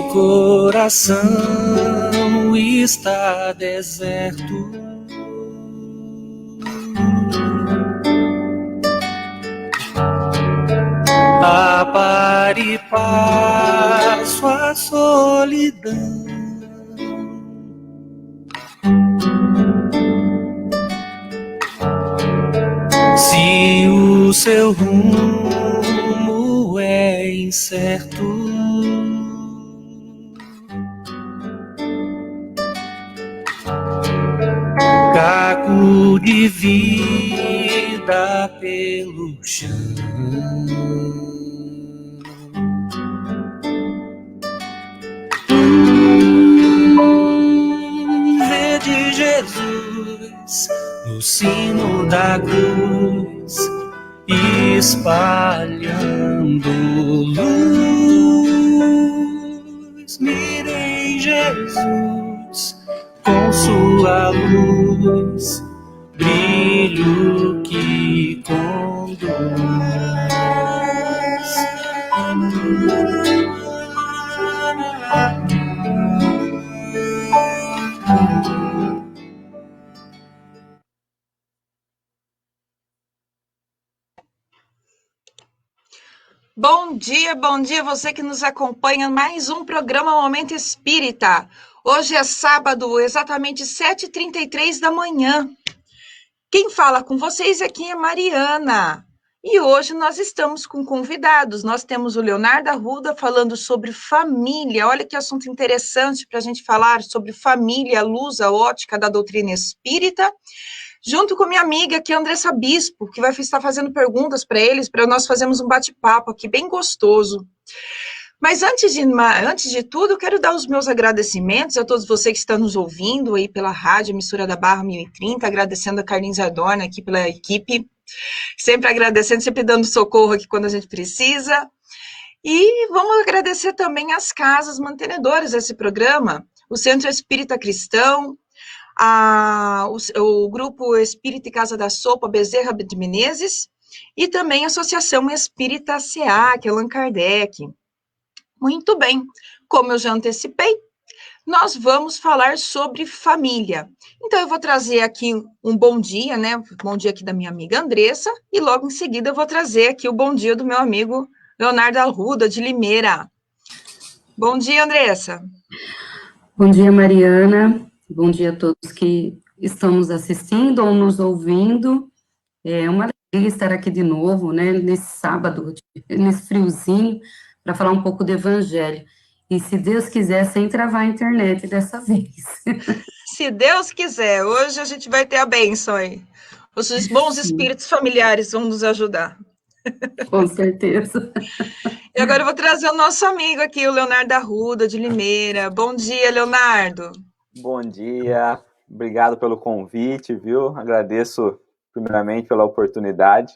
Meu coração está deserto. A par e passo a solidão. Se o seu rumo é incerto, caco de vida pelo chão. Vede Jesus no sino da cruz, espalhando luz. Mirem Jesus com sua luz, brilho que conduz. Bom dia você que nos acompanha em mais um programa Momento Espírita. Hoje é sábado, exatamente 7h33 da manhã. Quem fala com vocês aqui é Mariana. E hoje nós estamos com convidados. Nós temos o Leonardo Arruda falando sobre família. Olha que assunto interessante para a gente falar sobre família, a luz, a ótica da doutrina espírita. Junto com minha amiga aqui, Andressa Bispo, que vai estar fazendo perguntas para eles, para nós fazermos um bate-papo aqui bem gostoso. Mas antes de tudo, eu quero dar os meus agradecimentos a todos vocês que estão nos ouvindo aí pela rádio Emissora da Barra 1030, agradecendo a Carlinhos Adorna aqui pela equipe, sempre agradecendo, sempre dando socorro aqui quando a gente precisa. E vamos agradecer também às casas mantenedoras desse programa, o Centro Espírita Cristão, o Grupo Espírita e Casa da Sopa Bezerra de Menezes e também a Associação Espírita CA, que é Allan Kardec. Muito bem, como eu já antecipei, nós vamos falar sobre família. Então eu vou trazer aqui um bom dia, né? Bom dia aqui da minha amiga Andressa e logo em seguida eu vou trazer aqui o bom dia do meu amigo Leonardo Arruda, de Limeira. Bom dia, Andressa. Bom dia, Mariana. Bom dia a todos que estão nos assistindo ou nos ouvindo. É uma alegria estar aqui de novo, né, nesse sábado, nesse friozinho, para falar um pouco do Evangelho. E se Deus quiser, sem travar a internet dessa vez. Se Deus quiser, hoje a gente vai ter a bênção aí. Os bons espíritos familiares vão nos ajudar. Com certeza. E agora eu vou trazer o nosso amigo aqui, o Leonardo Arruda, de Limeira. Bom dia, Leonardo. Bom dia, obrigado pelo convite, viu? Agradeço primeiramente pela oportunidade.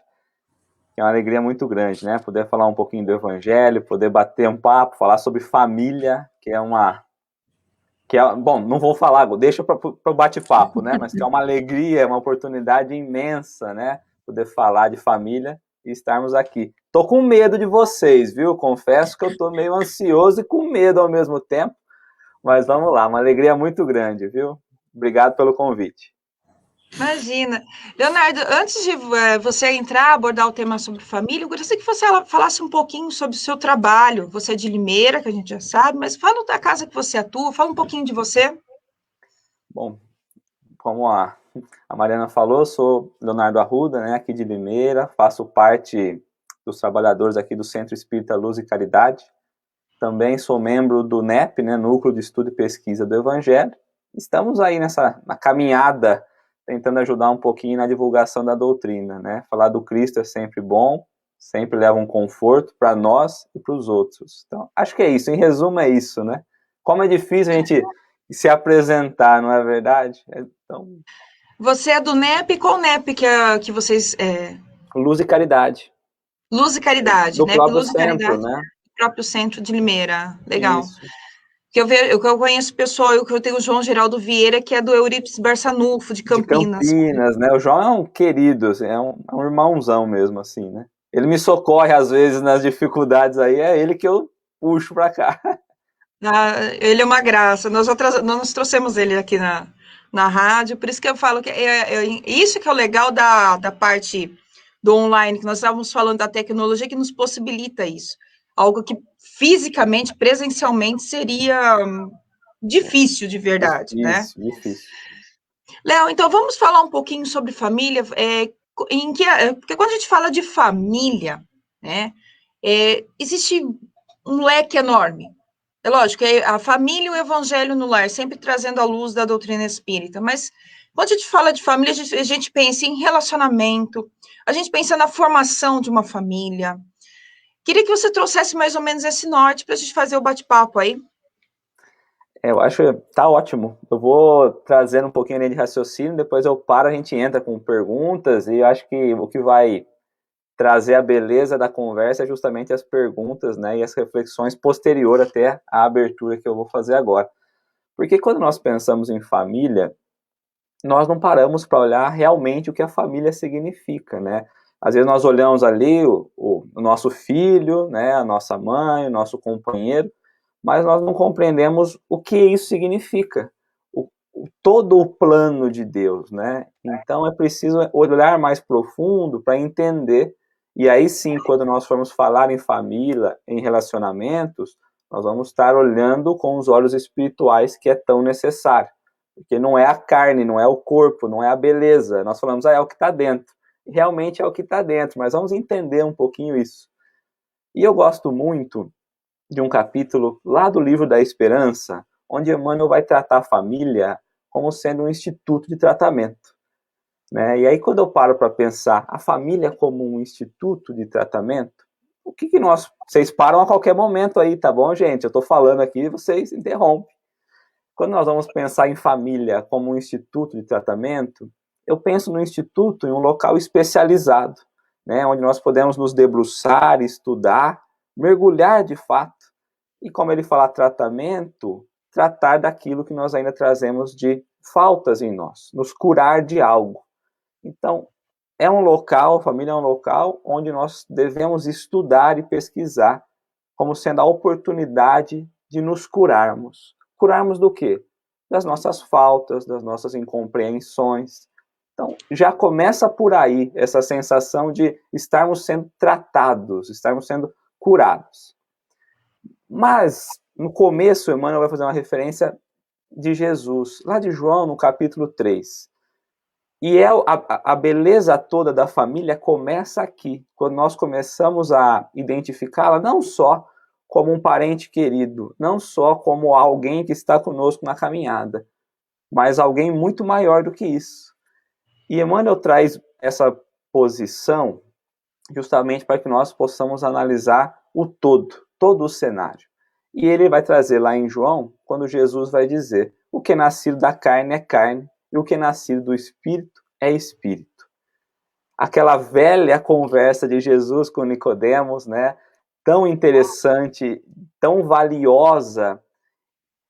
É uma alegria muito grande, né? Poder falar um pouquinho do Evangelho, poder bater um papo, falar sobre família, bom, não vou falar, deixa para o bate-papo, né? Mas que é uma alegria, uma oportunidade imensa, né? Poder falar de família e estarmos aqui. Tô com medo de vocês, viu? Confesso que eu tô meio ansioso e com medo ao mesmo tempo, mas vamos lá, uma alegria muito grande, viu? Obrigado pelo convite. Imagina. Leonardo, antes de você entrar, abordar o tema sobre família, eu gostaria que você falasse um pouquinho sobre o seu trabalho. Você é de Limeira, que a gente já sabe, mas fala da casa que você atua, fala um pouquinho de você. Bom, como a Mariana falou, sou Leonardo Arruda, né, aqui de Limeira, faço parte dos trabalhadores aqui do Centro Espírita Luz e Caridade. Também sou membro do NEP, né, Núcleo de Estudo e Pesquisa do Evangelho. Estamos aí na caminhada, tentando ajudar um pouquinho na divulgação da doutrina, né? Falar do Cristo é sempre bom, sempre leva um conforto para nós e para os outros. Então, acho que é isso. Em resumo, é isso, né? Como é difícil a gente se apresentar, não é verdade? Então... Você é do NEP? Qual NEP que vocês... Luz e Caridade. Luz e Caridade, do NEP próprio Luz centro, e Caridade, né? Do próprio centro de Limeira. Legal. Isso. Que eu conheço pessoal, que eu tenho o João Geraldo Vieira, que é do Eurípides Barçanufo, de Campinas. De Campinas, né? O João é um querido, assim, é um irmãozão mesmo, assim, né? Ele me socorre, às vezes, nas dificuldades aí, é ele que eu puxo pra cá. Ele é uma graça. Nós trouxemos ele aqui na rádio, por isso que eu falo que isso que é o legal da parte do online, que nós estávamos falando da tecnologia que nos possibilita isso. Algo que fisicamente, presencialmente, seria difícil de verdade, né? Difícil, difícil. Léo, então vamos falar um pouquinho sobre família, porque quando a gente fala de família, né, existe um leque enorme. É lógico, a família e o evangelho no lar, sempre trazendo a luz da doutrina espírita, mas quando a gente fala de família, a gente pensa em relacionamento, a gente pensa na formação de uma família. Queria que você trouxesse mais ou menos esse norte para a gente fazer o bate-papo aí. Eu acho que tá ótimo. Eu vou trazendo um pouquinho ali de raciocínio, depois eu paro, a gente entra com perguntas, e eu acho que o que vai trazer a beleza da conversa é justamente as perguntas, né, e as reflexões posteriores até a abertura que eu vou fazer agora. Porque quando nós pensamos em família, nós não paramos para olhar realmente o que a família significa, né? Às vezes nós olhamos ali o nosso filho, né, a nossa mãe, o nosso companheiro, mas nós não compreendemos o que isso significa, todo o plano de Deus, né? Então é preciso olhar mais profundo para entender, e aí sim, quando nós formos falar em família, em relacionamentos, nós vamos estar olhando com os olhos espirituais, que é tão necessário, porque não é a carne, não é o corpo, não é a beleza, nós falamos, é o que está dentro, e realmente é o que está dentro, mas vamos entender um pouquinho isso. E eu gosto muito de um capítulo lá do Livro da Esperança, onde Emmanuel vai tratar a família como sendo um instituto de tratamento, né? E aí quando eu paro para pensar a família como um instituto de tratamento, o que vocês param a qualquer momento aí, tá bom, gente? Eu estou falando aqui, vocês interrompem. Quando nós vamos pensar em família como um instituto de tratamento, eu penso no instituto em um local especializado, né, onde nós podemos nos debruçar, estudar, mergulhar de fato, e como ele fala tratamento, tratar daquilo que nós ainda trazemos de faltas em nós, nos curar de algo. Então, é um local, a família é um local onde nós devemos estudar e pesquisar como sendo a oportunidade de nos curarmos. Curarmos do quê? Das nossas faltas, das nossas incompreensões. Então, já começa por aí essa sensação de estarmos sendo tratados, estarmos sendo curados. Mas, no começo, Emmanuel vai fazer uma referência de Jesus, lá de João, no capítulo 3. E a beleza toda da família começa aqui, quando nós começamos a identificá-la não só como um parente querido, não só como alguém que está conosco na caminhada, mas alguém muito maior do que isso. E Emmanuel traz essa posição justamente para que nós possamos analisar o todo o cenário. E ele vai trazer lá em João, quando Jesus vai dizer, o que é nascido da carne é carne, e o que é nascido do Espírito é Espírito. Aquela velha conversa de Jesus com Nicodemos, né, tão interessante, tão valiosa,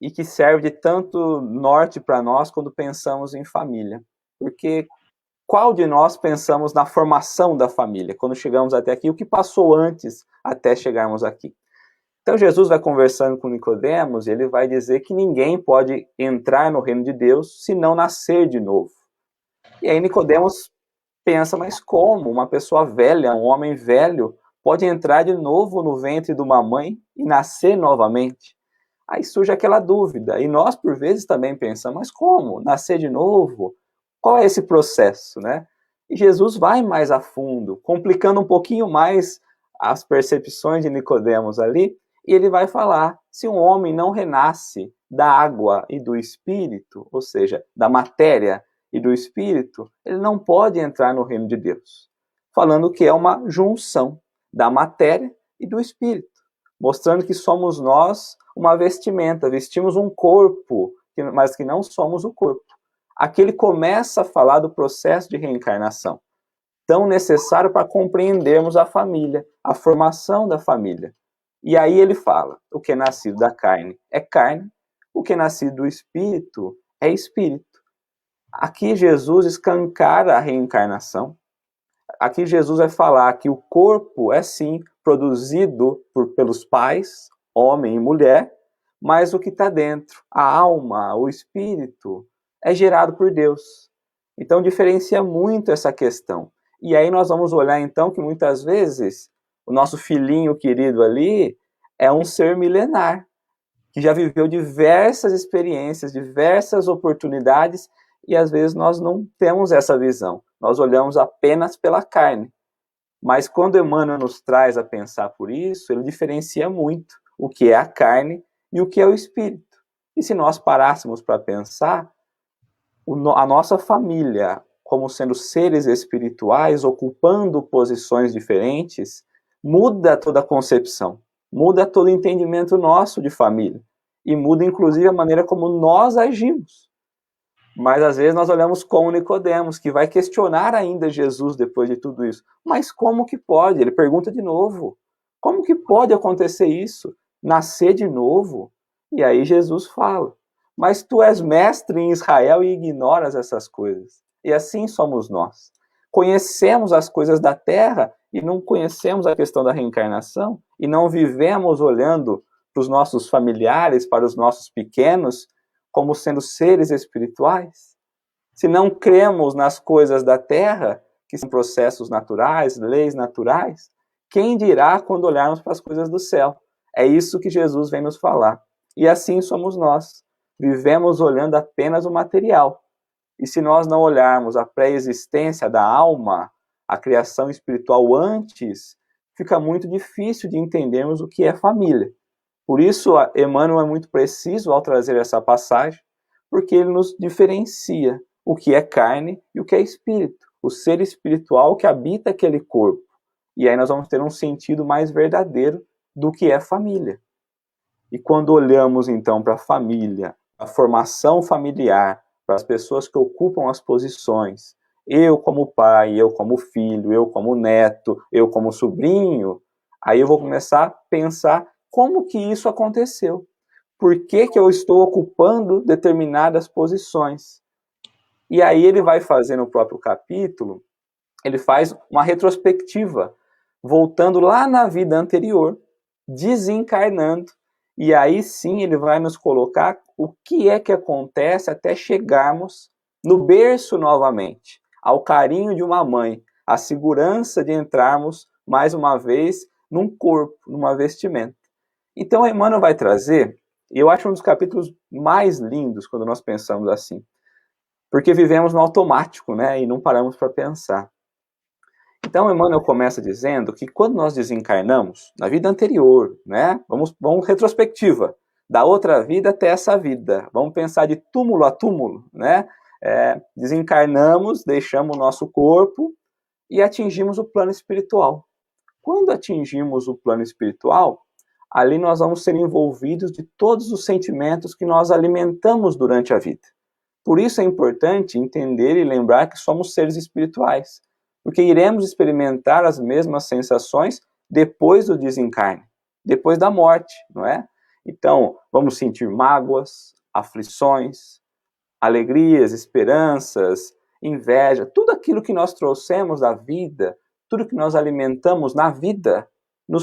e que serve de tanto norte para nós quando pensamos em família. Porque qual de nós pensamos na formação da família? Quando chegamos até aqui, o que passou antes até chegarmos aqui? Então Jesus vai conversando com Nicodemos e ele vai dizer que ninguém pode entrar no reino de Deus se não nascer de novo. E aí Nicodemos pensa, mas como? Uma pessoa velha, um homem velho, pode entrar de novo no ventre de uma mãe e nascer novamente? Aí surge aquela dúvida. E nós, por vezes, também pensamos, mas como? Nascer de novo? Qual é esse processo, né? E Jesus vai mais a fundo, complicando um pouquinho mais as percepções de Nicodemos ali, e ele vai falar, se um homem não renasce da água e do espírito, ou seja, da matéria e do espírito, ele não pode entrar no reino de Deus. Falando que é uma junção da matéria e do espírito, mostrando que somos nós uma vestimenta, vestimos um corpo, mas que não somos o corpo. Aqui ele começa a falar do processo de reencarnação, tão necessário para compreendermos a família, a formação da família. E aí ele fala, o que é nascido da carne é carne, o que é nascido do espírito é espírito. Aqui Jesus escancara a reencarnação. Aqui Jesus vai falar que o corpo é sim produzido pelos pais, homem e mulher, mas o que está dentro, a alma, o espírito, é gerado por Deus. Então diferencia muito essa questão. E aí nós vamos olhar então que muitas vezes o nosso filhinho querido ali é um ser milenar, que já viveu diversas experiências, diversas oportunidades, e às vezes nós não temos essa visão. Nós olhamos apenas pela carne. Mas quando Emmanuel nos traz a pensar por isso, ele diferencia muito o que é a carne e o que é o espírito. E se nós parássemos para pensar, a nossa família, como sendo seres espirituais, ocupando posições diferentes, muda toda a concepção, muda todo o entendimento nosso de família, e muda inclusive a maneira como nós agimos. Mas às vezes nós olhamos como Nicodemos, que vai questionar ainda Jesus depois de tudo isso. Mas como que pode? Ele pergunta de novo. Como que pode acontecer isso? Nascer de novo? E aí Jesus fala: mas tu és mestre em Israel e ignoras essas coisas. E assim somos nós. Conhecemos as coisas da terra e não conhecemos a questão da reencarnação, e não vivemos olhando para os nossos familiares, para os nossos pequenos, como sendo seres espirituais. Se não cremos nas coisas da terra, que são processos naturais, leis naturais, quem dirá quando olharmos para as coisas do céu? É isso que Jesus vem nos falar. E assim somos nós. Vivemos olhando apenas o material. E se nós não olharmos a pré-existência da alma, a criação espiritual antes, fica muito difícil de entendermos o que é família. Por isso, Emmanuel é muito preciso ao trazer essa passagem, porque ele nos diferencia o que é carne e o que é espírito, o ser espiritual que habita aquele corpo. E aí nós vamos ter um sentido mais verdadeiro do que é família. E quando olhamos então para a família, a formação familiar, para as pessoas que ocupam as posições, eu como pai, eu como filho, eu como neto, eu como sobrinho, aí eu vou começar a pensar como que isso aconteceu. Por que que eu estou ocupando determinadas posições? E aí ele vai fazer no próprio capítulo, ele faz uma retrospectiva, voltando lá na vida anterior, desencarnando, e aí sim ele vai nos colocar o que é que acontece até chegarmos no berço novamente, ao carinho de uma mãe, a segurança de entrarmos mais uma vez num corpo, numa vestimenta. Então Emmanuel vai trazer, e eu acho um dos capítulos mais lindos quando nós pensamos assim, porque vivemos no automático, né, e não paramos para pensar. Então Emmanuel começa dizendo que quando nós desencarnamos, na vida anterior, né, vamos retrospectiva, da outra vida até essa vida, vamos pensar de túmulo a túmulo, né, desencarnamos, deixamos o nosso corpo e atingimos o plano espiritual. Quando atingimos o plano espiritual, ali nós vamos ser envolvidos de todos os sentimentos que nós alimentamos durante a vida. Por isso é importante entender e lembrar que somos seres espirituais, porque iremos experimentar as mesmas sensações depois do desencarne, depois da morte, não é? Então, vamos sentir mágoas, aflições, alegrias, esperanças, inveja, tudo aquilo que nós trouxemos da vida, tudo que nós alimentamos na vida, no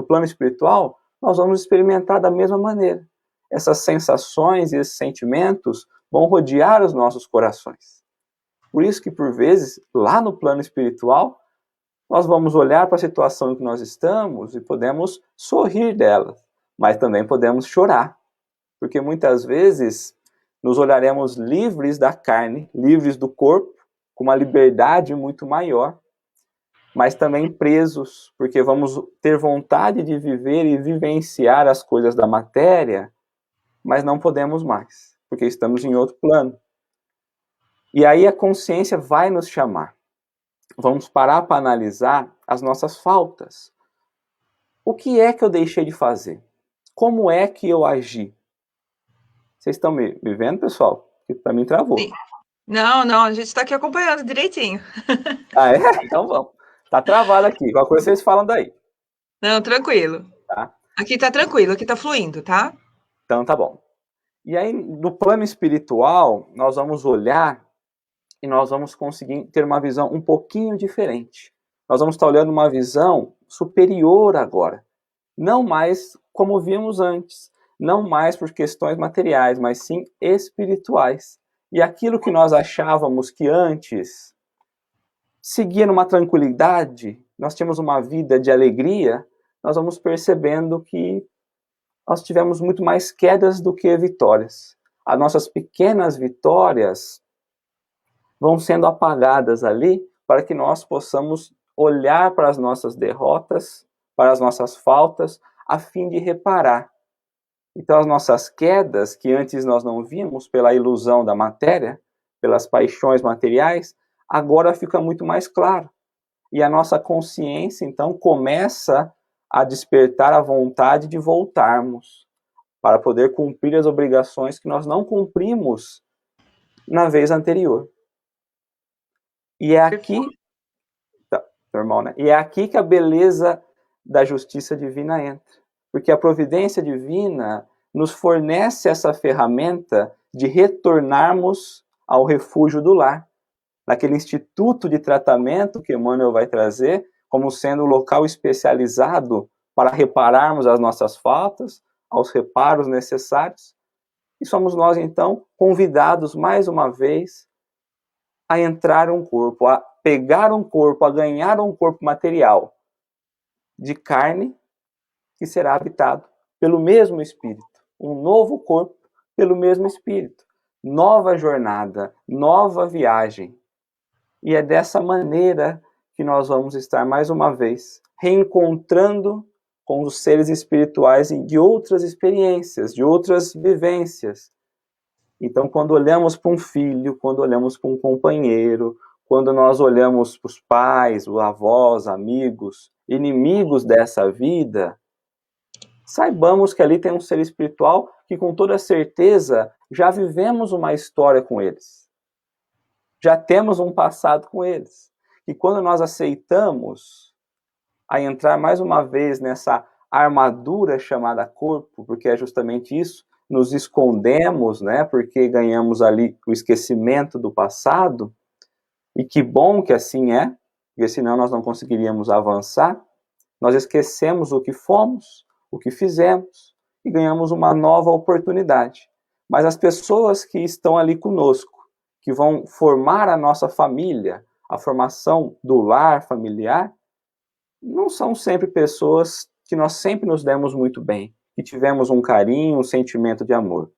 plano espiritual, nós vamos experimentar da mesma maneira. Essas sensações e esses sentimentos vão rodear os nossos corações. Por isso que, por vezes, lá no plano espiritual, nós vamos olhar para a situação em que nós estamos e podemos sorrir dela, mas também podemos chorar, porque muitas vezes nos olharemos livres da carne, livres do corpo, com uma liberdade muito maior, mas também presos, porque vamos ter vontade de viver e vivenciar as coisas da matéria, mas não podemos mais, porque estamos em outro plano. E aí a consciência vai nos chamar. Vamos parar para analisar as nossas faltas. O que é que eu deixei de fazer? Como é que eu agi? Vocês estão me vendo, pessoal? Porque para mim travou. Sim. Não, a gente está aqui acompanhando direitinho. Ah, é? Então vamos. Tá travado aqui. Qualquer coisa vocês falam daí. Não, tranquilo. Tá? Aqui tá tranquilo, aqui tá fluindo, tá? Então tá bom. E aí, no plano espiritual, nós vamos olhar e nós vamos conseguir ter uma visão um pouquinho diferente. Nós vamos estar olhando uma visão superior agora. Não mais como vimos antes. não mais por questões materiais, mas sim espirituais. E aquilo que nós achávamos que antes seguia numa tranquilidade, nós tínhamos uma vida de alegria, nós vamos percebendo que nós tivemos muito mais quedas do que vitórias. As nossas pequenas vitórias vão sendo apagadas ali para que nós possamos olhar para as nossas derrotas, para as nossas faltas, a fim de reparar. Então, as nossas quedas, que antes nós não víamos pela ilusão da matéria, pelas paixões materiais, agora fica muito mais claro. E a nossa consciência, então, começa a despertar a vontade de voltarmos para poder cumprir as obrigações que nós não cumprimos na vez anterior. E é aqui, normal, né? E é aqui que a beleza da justiça divina entra. Porque a providência divina nos fornece essa ferramenta de retornarmos ao refúgio do lar, naquele instituto de tratamento que Emmanuel vai trazer como sendo o local especializado para repararmos as nossas faltas, aos reparos necessários. E somos nós, então, convidados mais uma vez a entrar um corpo, a pegar um corpo, a ganhar um corpo material de carne que será habitado pelo mesmo Espírito. Um novo corpo pelo mesmo Espírito. Nova jornada, nova viagem. E é dessa maneira que nós vamos estar mais uma vez reencontrando com os seres espirituais de outras experiências, de outras vivências. Então, quando olhamos para um filho, quando olhamos para um companheiro, quando nós olhamos para os pais, os avós, amigos, inimigos dessa vida, saibamos que ali tem um ser espiritual que, com toda certeza, já vivemos uma história com eles. Já temos um passado com eles. E quando nós aceitamos a entrar mais uma vez nessa armadura chamada corpo, porque é justamente isso, nos escondemos, né, porque ganhamos ali o esquecimento do passado, e que bom que assim é, porque senão nós não conseguiríamos avançar. Nós esquecemos o que fomos, o que fizemos, e ganhamos uma nova oportunidade. Mas as pessoas que estão ali conosco, que vão formar a nossa família, a formação do lar familiar, não são sempre pessoas que nós sempre nos demos muito bem, que tivemos um carinho, um sentimento de amor.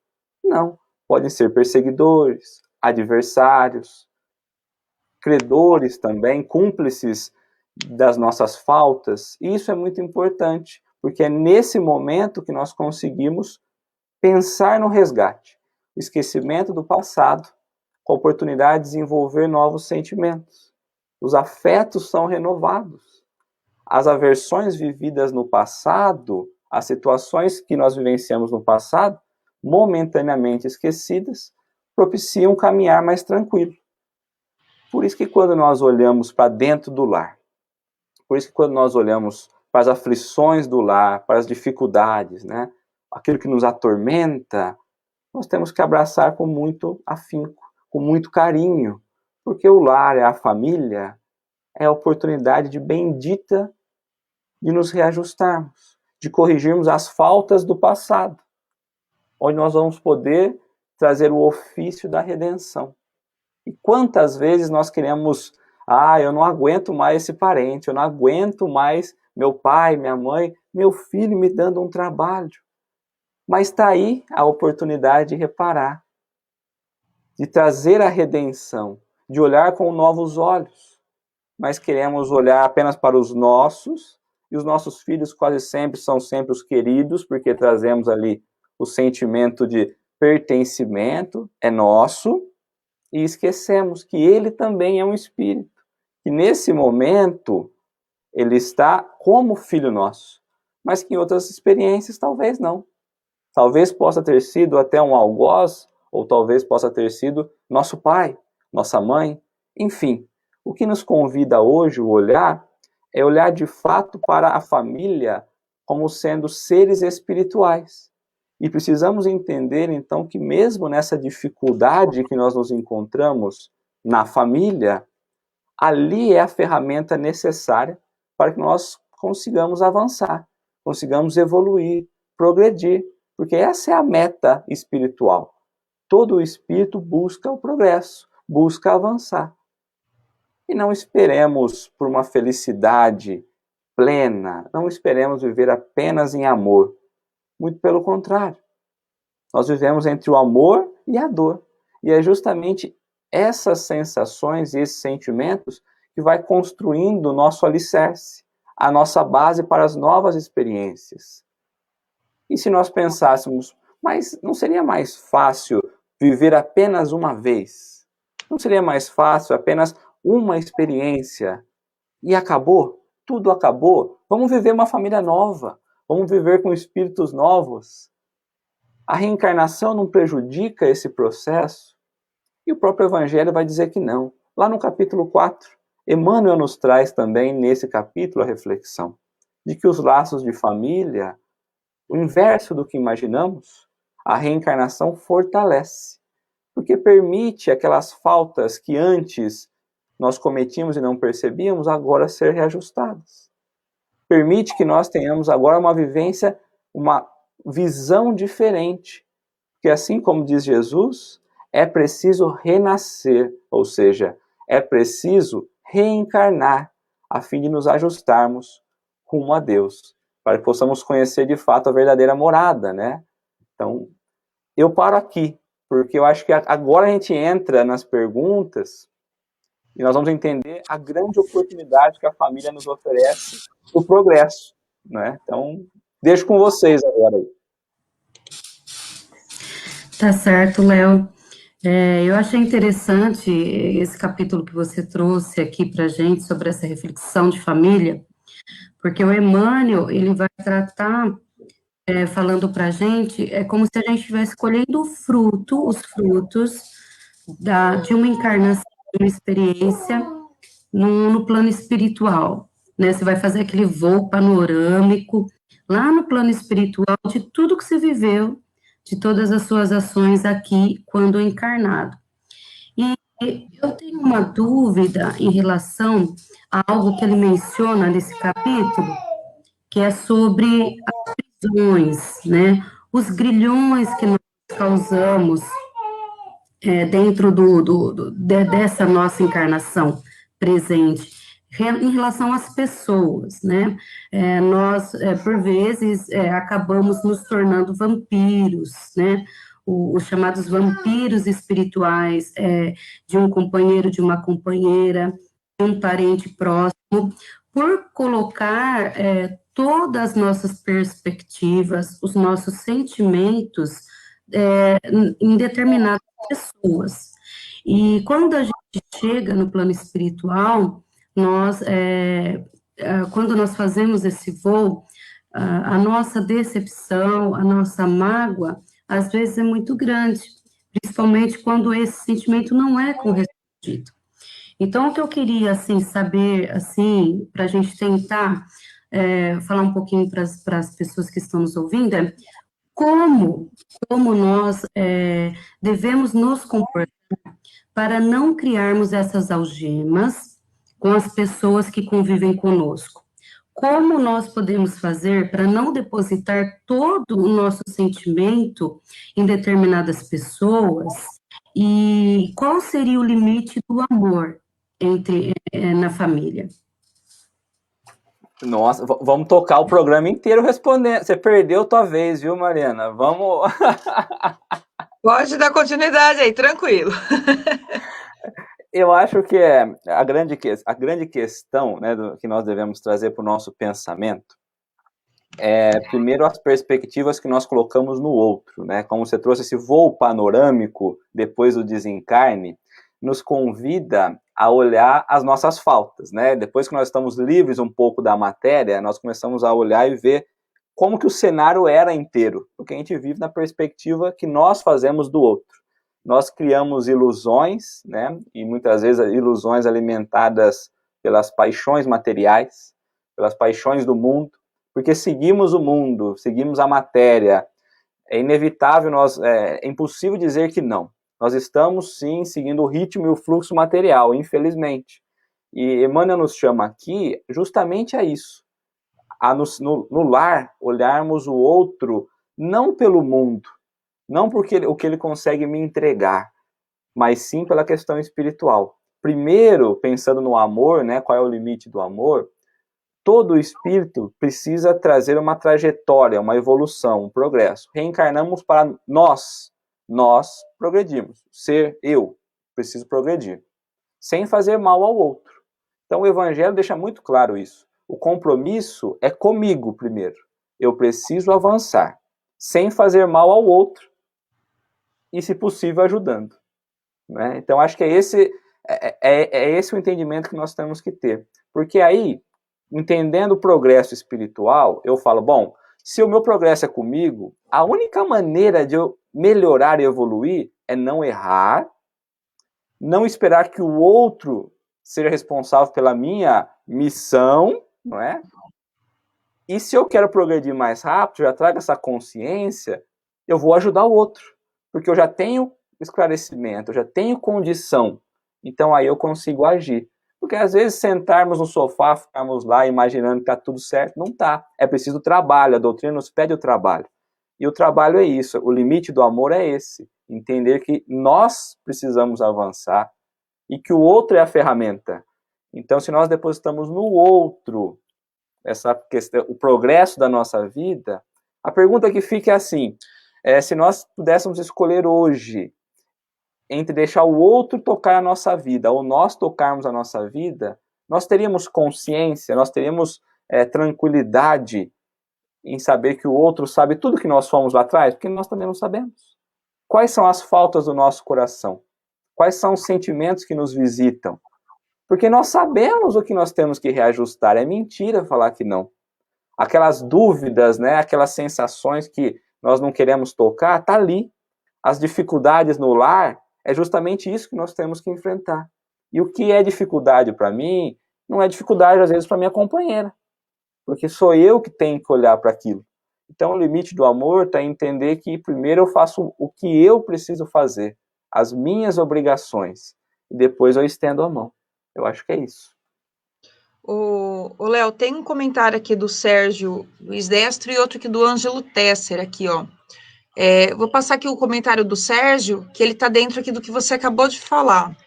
Não, podem ser perseguidores, adversários, credores também, cúmplices das nossas faltas. E isso é muito importante, porque é nesse momento que nós conseguimos pensar no resgate, o esquecimento do passado, com a oportunidade de desenvolver novos sentimentos. Os afetos são renovados. As aversões vividas no passado, as situações que nós vivenciamos no passado, momentaneamente esquecidas, propiciam um caminhar mais tranquilo. Por isso que quando nós olhamos para dentro do lar, por isso que quando nós olhamos para as aflições do lar, para as dificuldades, né, aquilo que nos atormenta, nós temos que abraçar com muito afinco, com muito carinho, porque o lar, a família, é a oportunidade bendita de nos reajustarmos, de corrigirmos as faltas do passado, onde nós vamos poder trazer o ofício da redenção. E quantas vezes nós queremos, eu não aguento mais esse parente, eu não aguento mais meu pai, minha mãe, meu filho me dando um trabalho. Mas está aí a oportunidade de reparar, de trazer a redenção, de olhar com novos olhos. Mas queremos olhar apenas para os nossos, e os nossos filhos quase sempre são sempre os queridos, porque trazemos ali o sentimento de pertencimento, é nosso, e esquecemos que ele também é um espírito, que nesse momento ele está como filho nosso, mas que em outras experiências talvez não. Talvez possa ter sido até um algoz, ou talvez possa ter sido nosso pai, nossa mãe, enfim. O que nos convida hoje o olhar é olhar de fato para a família como sendo seres espirituais. E precisamos entender, então, que mesmo nessa dificuldade que nós nos encontramos na família, ali é a ferramenta necessária para que nós consigamos avançar, consigamos evoluir, progredir, porque essa é a meta espiritual. Todo espírito busca o progresso, busca avançar. E não esperemos por uma felicidade plena, não esperemos viver apenas em amor. Muito pelo contrário. Nós vivemos entre o amor e a dor. E é justamente essas sensações e esses sentimentos que vai construindo o nosso alicerce, a nossa base para as novas experiências. E se nós pensássemos, mas não seria mais fácil viver apenas uma vez? Não seria mais fácil apenas uma experiência? E acabou? Tudo acabou? Vamos viver uma família nova. Vamos viver com espíritos novos. A reencarnação não prejudica esse processo? E o próprio Evangelho vai dizer que não. Lá no capítulo 4, Emmanuel nos traz também, nesse capítulo, a reflexão de que os laços de família, o inverso do que imaginamos, a reencarnação fortalece, porque permite aquelas faltas que antes nós cometíamos e não percebíamos, agora ser reajustadas. Permite que nós tenhamos agora uma vivência, uma visão diferente, porque assim como diz Jesus, é preciso renascer, ou seja, é preciso reencarnar, a fim de nos ajustarmos rumo a Deus, para que possamos conhecer de fato a verdadeira morada, né? Então, eu paro aqui, porque eu acho que agora a gente entra nas perguntas e nós vamos entender a grande oportunidade que a família nos oferece do progresso, né? Então, deixo com vocês agora aí. Tá certo, Léo. Eu achei interessante esse capítulo que você trouxe aqui para a gente sobre essa reflexão de família, porque o Emmanuel, ele vai tratar, falando para a gente, é como se a gente estivesse colhendo os frutos de uma encarnação, de uma experiência no plano espiritual, né? Você vai fazer aquele voo panorâmico lá no plano espiritual de tudo que você viveu, de todas as suas ações aqui quando encarnado. E eu tenho uma dúvida em relação a algo que ele menciona nesse capítulo, que é sobre as prisões, né? Os grilhões que nós causamos dentro dessa nossa encarnação presente, em relação às pessoas, né? Nós, por vezes, acabamos nos tornando vampiros, né? Os chamados vampiros espirituais, de um companheiro, de uma companheira, de um parente próximo, por colocar todas as nossas perspectivas, os nossos sentimentos em determinadas pessoas. E quando a gente chega no plano espiritual, quando nós fazemos esse voo, a nossa decepção, a nossa mágoa, às vezes é muito grande, principalmente quando esse sentimento não é correspondido. Então, o que eu queria, assim, saber, assim, para a gente tentar falar um pouquinho para as pessoas que estão nos ouvindo, é como nós devemos nos comportar para não criarmos essas algemas com as pessoas que convivem conosco. Como nós podemos fazer para não depositar todo o nosso sentimento em determinadas pessoas e qual seria o limite do amor na família? Nossa, vamos tocar o programa inteiro respondendo. Você perdeu tua vez, viu, Mariana? Vamos. Pode dar continuidade aí, tranquilo. Eu acho que a grande questão, né, que nós devemos trazer para o nosso pensamento primeiro, as perspectivas que nós colocamos no outro, né? Como você trouxe esse voo panorâmico depois do desencarne, nos convida a olhar as nossas faltas, né? Depois que nós estamos livres um pouco da matéria, nós começamos a olhar e ver como que o cenário era inteiro, porque a gente vive na perspectiva que nós fazemos do outro. Nós criamos ilusões, né? E muitas vezes ilusões alimentadas pelas paixões materiais, pelas paixões do mundo, porque seguimos o mundo, seguimos a matéria. É inevitável, é impossível dizer que não. Nós estamos, sim, seguindo o ritmo e o fluxo material, infelizmente. E Emmanuel nos chama aqui justamente a isso. No lar, olharmos o outro não pelo mundo, não porque o que ele consegue me entregar, mas sim pela questão espiritual. Primeiro, pensando no amor, né, qual é o limite do amor, todo espírito precisa trazer uma trajetória, uma evolução, um progresso. Reencarnamos para nós progredimos. Ser eu, preciso progredir, sem fazer mal ao outro. Então o Evangelho deixa muito claro isso. O compromisso é comigo primeiro. Eu preciso avançar, sem fazer mal ao outro e, se possível, ajudando. Né? Então acho que é esse o entendimento que nós temos que ter. Porque aí, entendendo o progresso espiritual, eu falo, bom, se o meu progresso é comigo, a única maneira de eu melhorar e evoluir é não errar, não esperar que o outro seja responsável pela minha missão, não é? E se eu quero progredir mais rápido, já trago essa consciência, eu vou ajudar o outro, porque eu já tenho esclarecimento, eu já tenho condição, então aí eu consigo agir. Porque às vezes sentarmos no sofá, ficarmos lá imaginando que está tudo certo, não está. É preciso trabalho, a doutrina nos pede o trabalho. E o trabalho é isso, o limite do amor é esse, entender que nós precisamos avançar e que o outro é a ferramenta. Então, se nós depositamos no outro essa questão, o progresso da nossa vida, a pergunta que fica é assim, se nós pudéssemos escolher hoje entre deixar o outro tocar a nossa vida ou nós tocarmos a nossa vida, nós teríamos consciência, nós teríamos tranquilidade em saber que o outro sabe tudo que nós fomos lá atrás, porque nós também não sabemos. Quais são as faltas do nosso coração? Quais são os sentimentos que nos visitam? Porque nós sabemos o que nós temos que reajustar. É mentira falar que não. Aquelas dúvidas, né, aquelas sensações que nós não queremos tocar, está ali. As dificuldades no lar, é justamente isso que nós temos que enfrentar. E o que é dificuldade para mim, não é dificuldade, às vezes, para minha companheira. Porque sou eu que tenho que olhar para aquilo. Então, o limite do amor está em entender que primeiro eu faço o que eu preciso fazer, as minhas obrigações, e depois eu estendo a mão. Eu acho que é isso. O Léo, tem um comentário aqui do Sérgio Luiz Destro e outro aqui do Ângelo Tesser, aqui, ó. Vou passar aqui o comentário do Sérgio, que ele está dentro aqui do que você acabou de falar.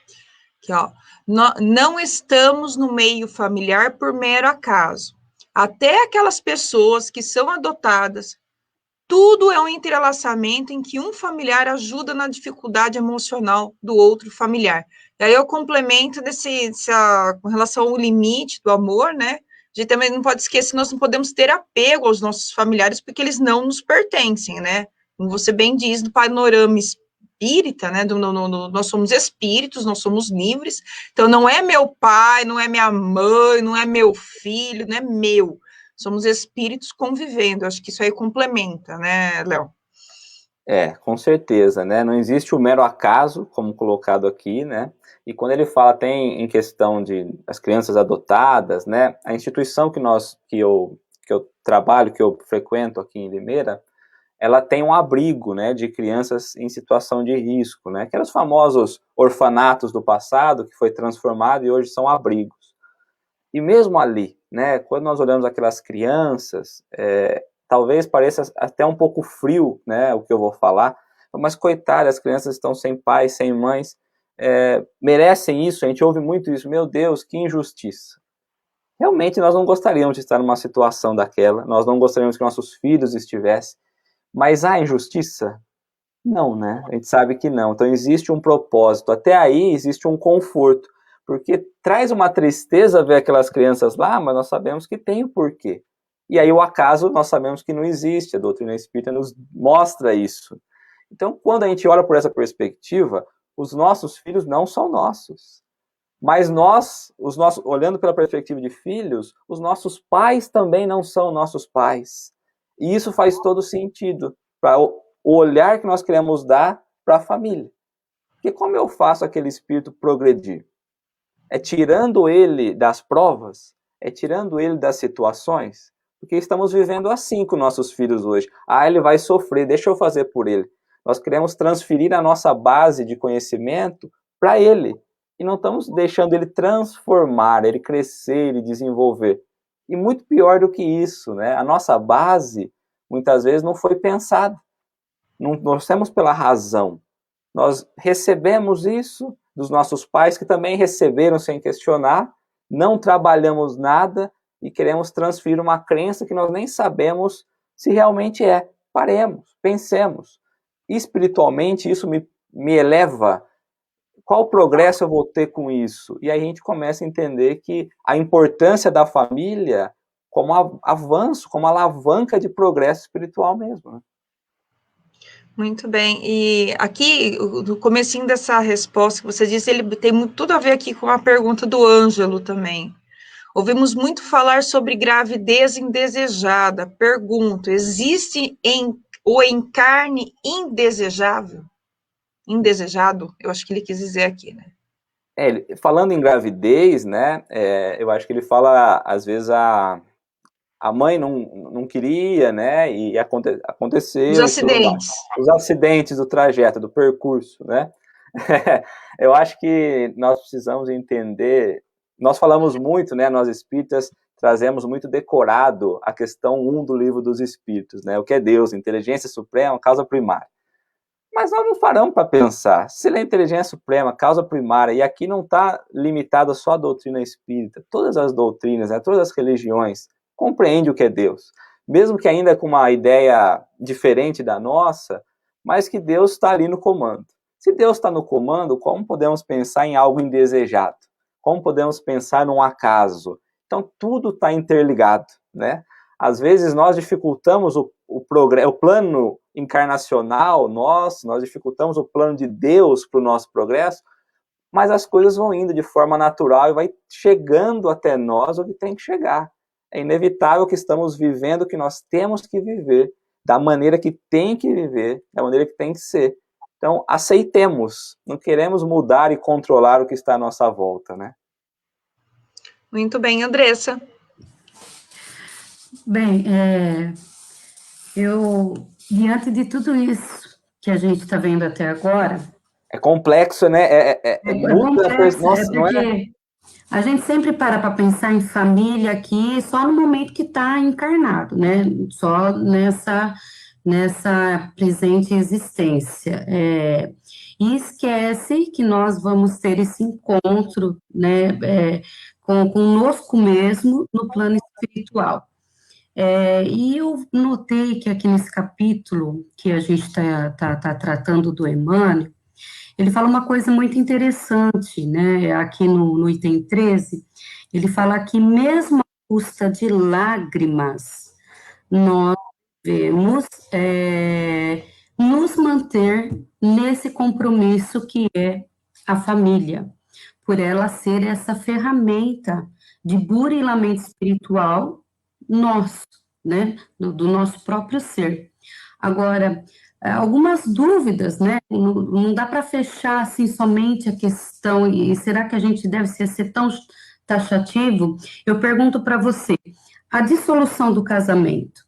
Aqui, ó. Não estamos no meio familiar por mero acaso. Até aquelas pessoas que são adotadas, tudo é um entrelaçamento em que um familiar ajuda na dificuldade emocional do outro familiar. E aí eu complemento com relação ao limite do amor, né? A gente também não pode esquecer, nós não podemos ter apego aos nossos familiares porque eles não nos pertencem, né? Como você bem diz, do panorama espírita, né? Nós somos espíritos, nós somos livres. Então não é meu pai, não é minha mãe, não é meu filho, não é meu. Somos espíritos convivendo, acho que isso aí complementa, né, Léo? Com certeza, né? Não existe o mero acaso, como colocado aqui, né? E quando ele fala tem em questão de as crianças adotadas, né? A instituição que eu trabalho, que eu frequento aqui em Limeira, ela tem um abrigo, né, de crianças em situação de risco, né? Aqueles famosos orfanatos do passado que foi transformado e hoje são abrigos. E mesmo ali, né, quando nós olhamos aquelas crianças, talvez pareça até um pouco frio, né, o que eu vou falar, mas coitadas, as crianças estão sem pais, sem mães, merecem isso, a gente ouve muito isso, meu Deus, que injustiça. Realmente nós não gostaríamos de estar numa situação daquela, nós não gostaríamos que nossos filhos estivessem, mas há injustiça? Não, né, a gente sabe que não, então existe um propósito, até aí existe um conforto, porque traz uma tristeza ver aquelas crianças lá, mas nós sabemos que tem o porquê. E aí o acaso nós sabemos que não existe, a doutrina espírita nos mostra isso. Então, quando a gente olha por essa perspectiva, os nossos filhos não são nossos. Mas nós, olhando pela perspectiva de filhos, os nossos pais também não são nossos pais. E isso faz todo sentido para o olhar que nós queremos dar para a família. Porque como eu faço aquele espírito progredir? É tirando ele das provas? É tirando ele das situações? Porque estamos vivendo assim com nossos filhos hoje. Ele vai sofrer, deixa eu fazer por ele. Nós queremos transferir a nossa base de conhecimento para ele. E não estamos deixando ele transformar, ele crescer, ele desenvolver. E muito pior do que isso, né? A nossa base muitas vezes não foi pensada. Não nós temos pela razão. Nós recebemos isso dos nossos pais, que também receberam sem questionar, não trabalhamos nada e queremos transferir uma crença que nós nem sabemos se realmente é. Paremos, pensemos. Espiritualmente, isso me eleva. Qual progresso eu vou ter com isso? E aí a gente começa a entender que a importância da família como avanço, como alavanca de progresso espiritual mesmo, né? Muito bem. E aqui, no comecinho dessa resposta que você disse, ele tem tudo a ver aqui com a pergunta do Ângelo também. Ouvimos muito falar sobre gravidez indesejada. Pergunto, existe o encarne indesejável? Indesejado? Eu acho que ele quis dizer aqui, né? Falando em gravidez, né, eu acho que ele fala, às vezes, a mãe não queria, né, e aconteceu Os e tudo mais. acidentes. Os acidentes do trajeto, do percurso, né? Eu acho que nós precisamos entender, nós falamos muito, né, nós espíritas trazemos muito decorado a questão 1 do livro dos espíritos, né, o que é Deus, inteligência suprema, causa primária. Mas nós não paramos para pensar, se ele é inteligência suprema, causa primária, e aqui não está limitada só a doutrina espírita, todas as doutrinas, né, todas as religiões compreendem o que é Deus, mesmo que ainda com uma ideia diferente da nossa, mas que Deus está ali no comando. Se Deus está no comando, como podemos pensar em algo indesejado? Como podemos pensar num acaso? Então tudo está interligado, né? Às vezes nós dificultamos o plano encarnacional nosso, nós dificultamos o plano de Deus para o nosso progresso, mas as coisas vão indo de forma natural e vai chegando até nós o que tem que chegar. É inevitável que estamos vivendo o que nós temos que viver, da maneira que tem que viver, da maneira que tem que ser. Então, aceitemos, não queremos mudar e controlar o que está à nossa volta, né? Muito bem, Andressa. Bem, diante de tudo isso que a gente está vendo até agora... É complexo, né? Complexo, Nossa, não é? porque a gente sempre para pensar em família aqui só no momento que está encarnado, né? Só nessa presente existência. E esquece que nós vamos ter esse encontro, né, conosco mesmo no plano espiritual. E eu notei que aqui nesse capítulo que a gente tá tratando do Emmanuel, ele fala uma coisa muito interessante, né? Aqui no item 13, ele fala que mesmo à custa de lágrimas, nós devemos nos manter nesse compromisso que é a família, por ela ser essa ferramenta de burilamento espiritual nosso, né? Do nosso próprio ser. Agora, algumas dúvidas, né? Não dá para fechar assim somente a questão, e será que a gente deve ser tão taxativo? Eu pergunto para você, a dissolução do casamento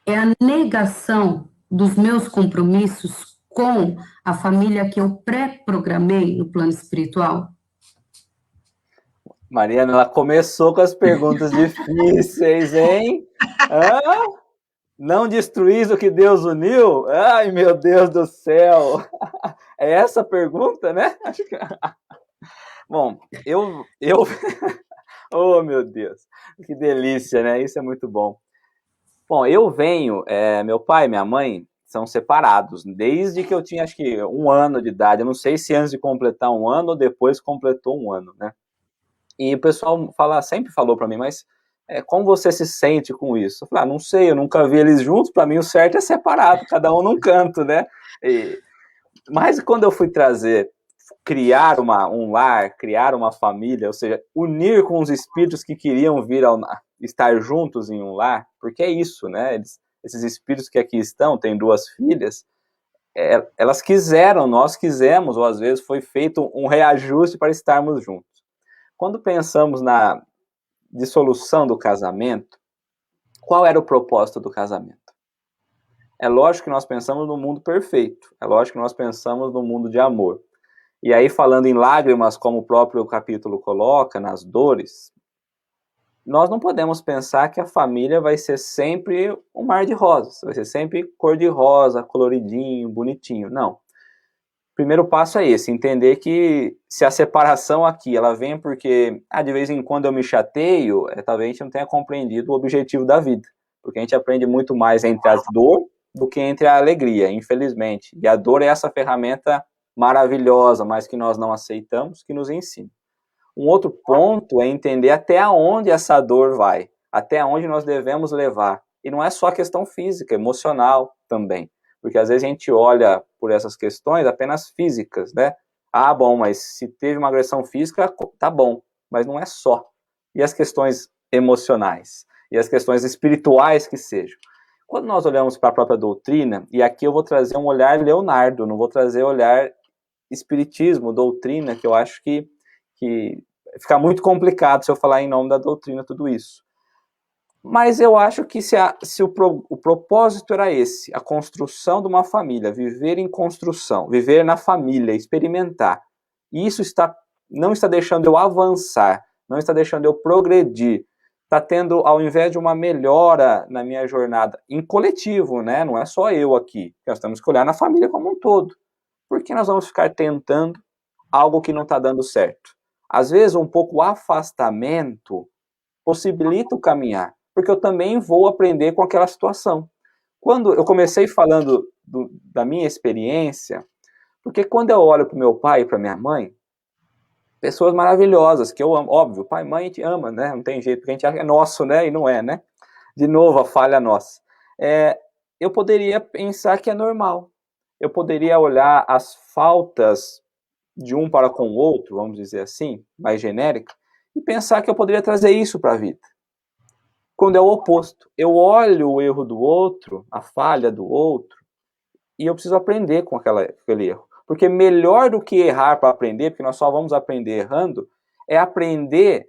é a negação dos meus compromissos com a família que eu pré-programei no plano espiritual? Mariana, ela começou com as perguntas difíceis, hein? Não destruís o que Deus uniu? Ai, meu Deus do céu! É essa a pergunta, né? Bom, oh, meu Deus, que delícia, né? Isso é muito bom. Bom, eu venho, meu pai e minha mãe são separados, desde que eu tinha, acho que, 1 ano de idade. Eu não sei se antes de completar 1 ano ou depois completou 1 ano, né? E o pessoal sempre falou para mim, mas como você se sente com isso? Eu falei, não sei, eu nunca vi eles juntos, para mim o certo é separado, cada um num canto, né? Mas quando eu fui criar um lar, criar uma família, ou seja, unir com os espíritos que queriam estar juntos em um lar, porque é isso, né? Esses espíritos que aqui estão, têm 2 filhas, elas quiseram, nós quisemos, ou às vezes foi feito um reajuste para estarmos juntos. Quando pensamos na dissolução do casamento, qual era o propósito do casamento? É lógico que nós pensamos no mundo perfeito, é lógico que nós pensamos no mundo de amor. E aí, falando em lágrimas, como o próprio capítulo coloca, nas dores, nós não podemos pensar que a família vai ser sempre um mar de rosas, vai ser sempre cor de rosa, coloridinho, bonitinho. Não. O primeiro passo é esse, entender que se a separação aqui, ela vem porque, de vez em quando eu me chateio, talvez a gente não tenha compreendido o objetivo da vida, porque a gente aprende muito mais entre a dor do que entre a alegria, infelizmente. E a dor é essa ferramenta maravilhosa, mas que nós não aceitamos, que nos ensina. Um outro ponto é entender até onde essa dor vai, até onde nós devemos levar. E não é só a questão física, emocional também. Porque às vezes a gente olha por essas questões apenas físicas, né? Bom, mas se teve uma agressão física, tá bom. Mas não é só. E as questões emocionais? E as questões espirituais que sejam? Quando nós olhamos para a própria doutrina, e aqui eu vou trazer um olhar Leonardo, não vou trazer olhar espiritismo, doutrina, que eu acho que fica muito complicado se eu falar em nome da doutrina tudo isso. Mas eu acho que se o propósito era esse, a construção de uma família, viver em construção, viver na família, experimentar, e isso não está deixando eu avançar, não está deixando eu progredir, está tendo, ao invés de uma melhora na minha jornada, em coletivo, né? Não é só eu aqui, nós temos que olhar na família como um todo. Por que nós vamos ficar tentando algo que não está dando certo? Às vezes, um pouco o afastamento possibilita o caminhar, porque eu também vou aprender com aquela situação. Quando eu comecei falando da minha experiência, porque quando eu olho para o meu pai e para minha mãe, pessoas maravilhosas, que eu amo, óbvio, pai e mãe a gente ama, né? Não tem jeito, porque a gente acha que é nosso, né? E não é, né? De novo, a falha nossa. Eu poderia pensar que é normal. Eu poderia olhar as faltas de um para com o outro, vamos dizer assim, mais genérica, e pensar que eu poderia trazer isso para a vida. Quando é o oposto. Eu olho o erro do outro, a falha do outro, e eu preciso aprender com aquele erro. Porque melhor do que errar para aprender, porque nós só vamos aprender errando, é aprender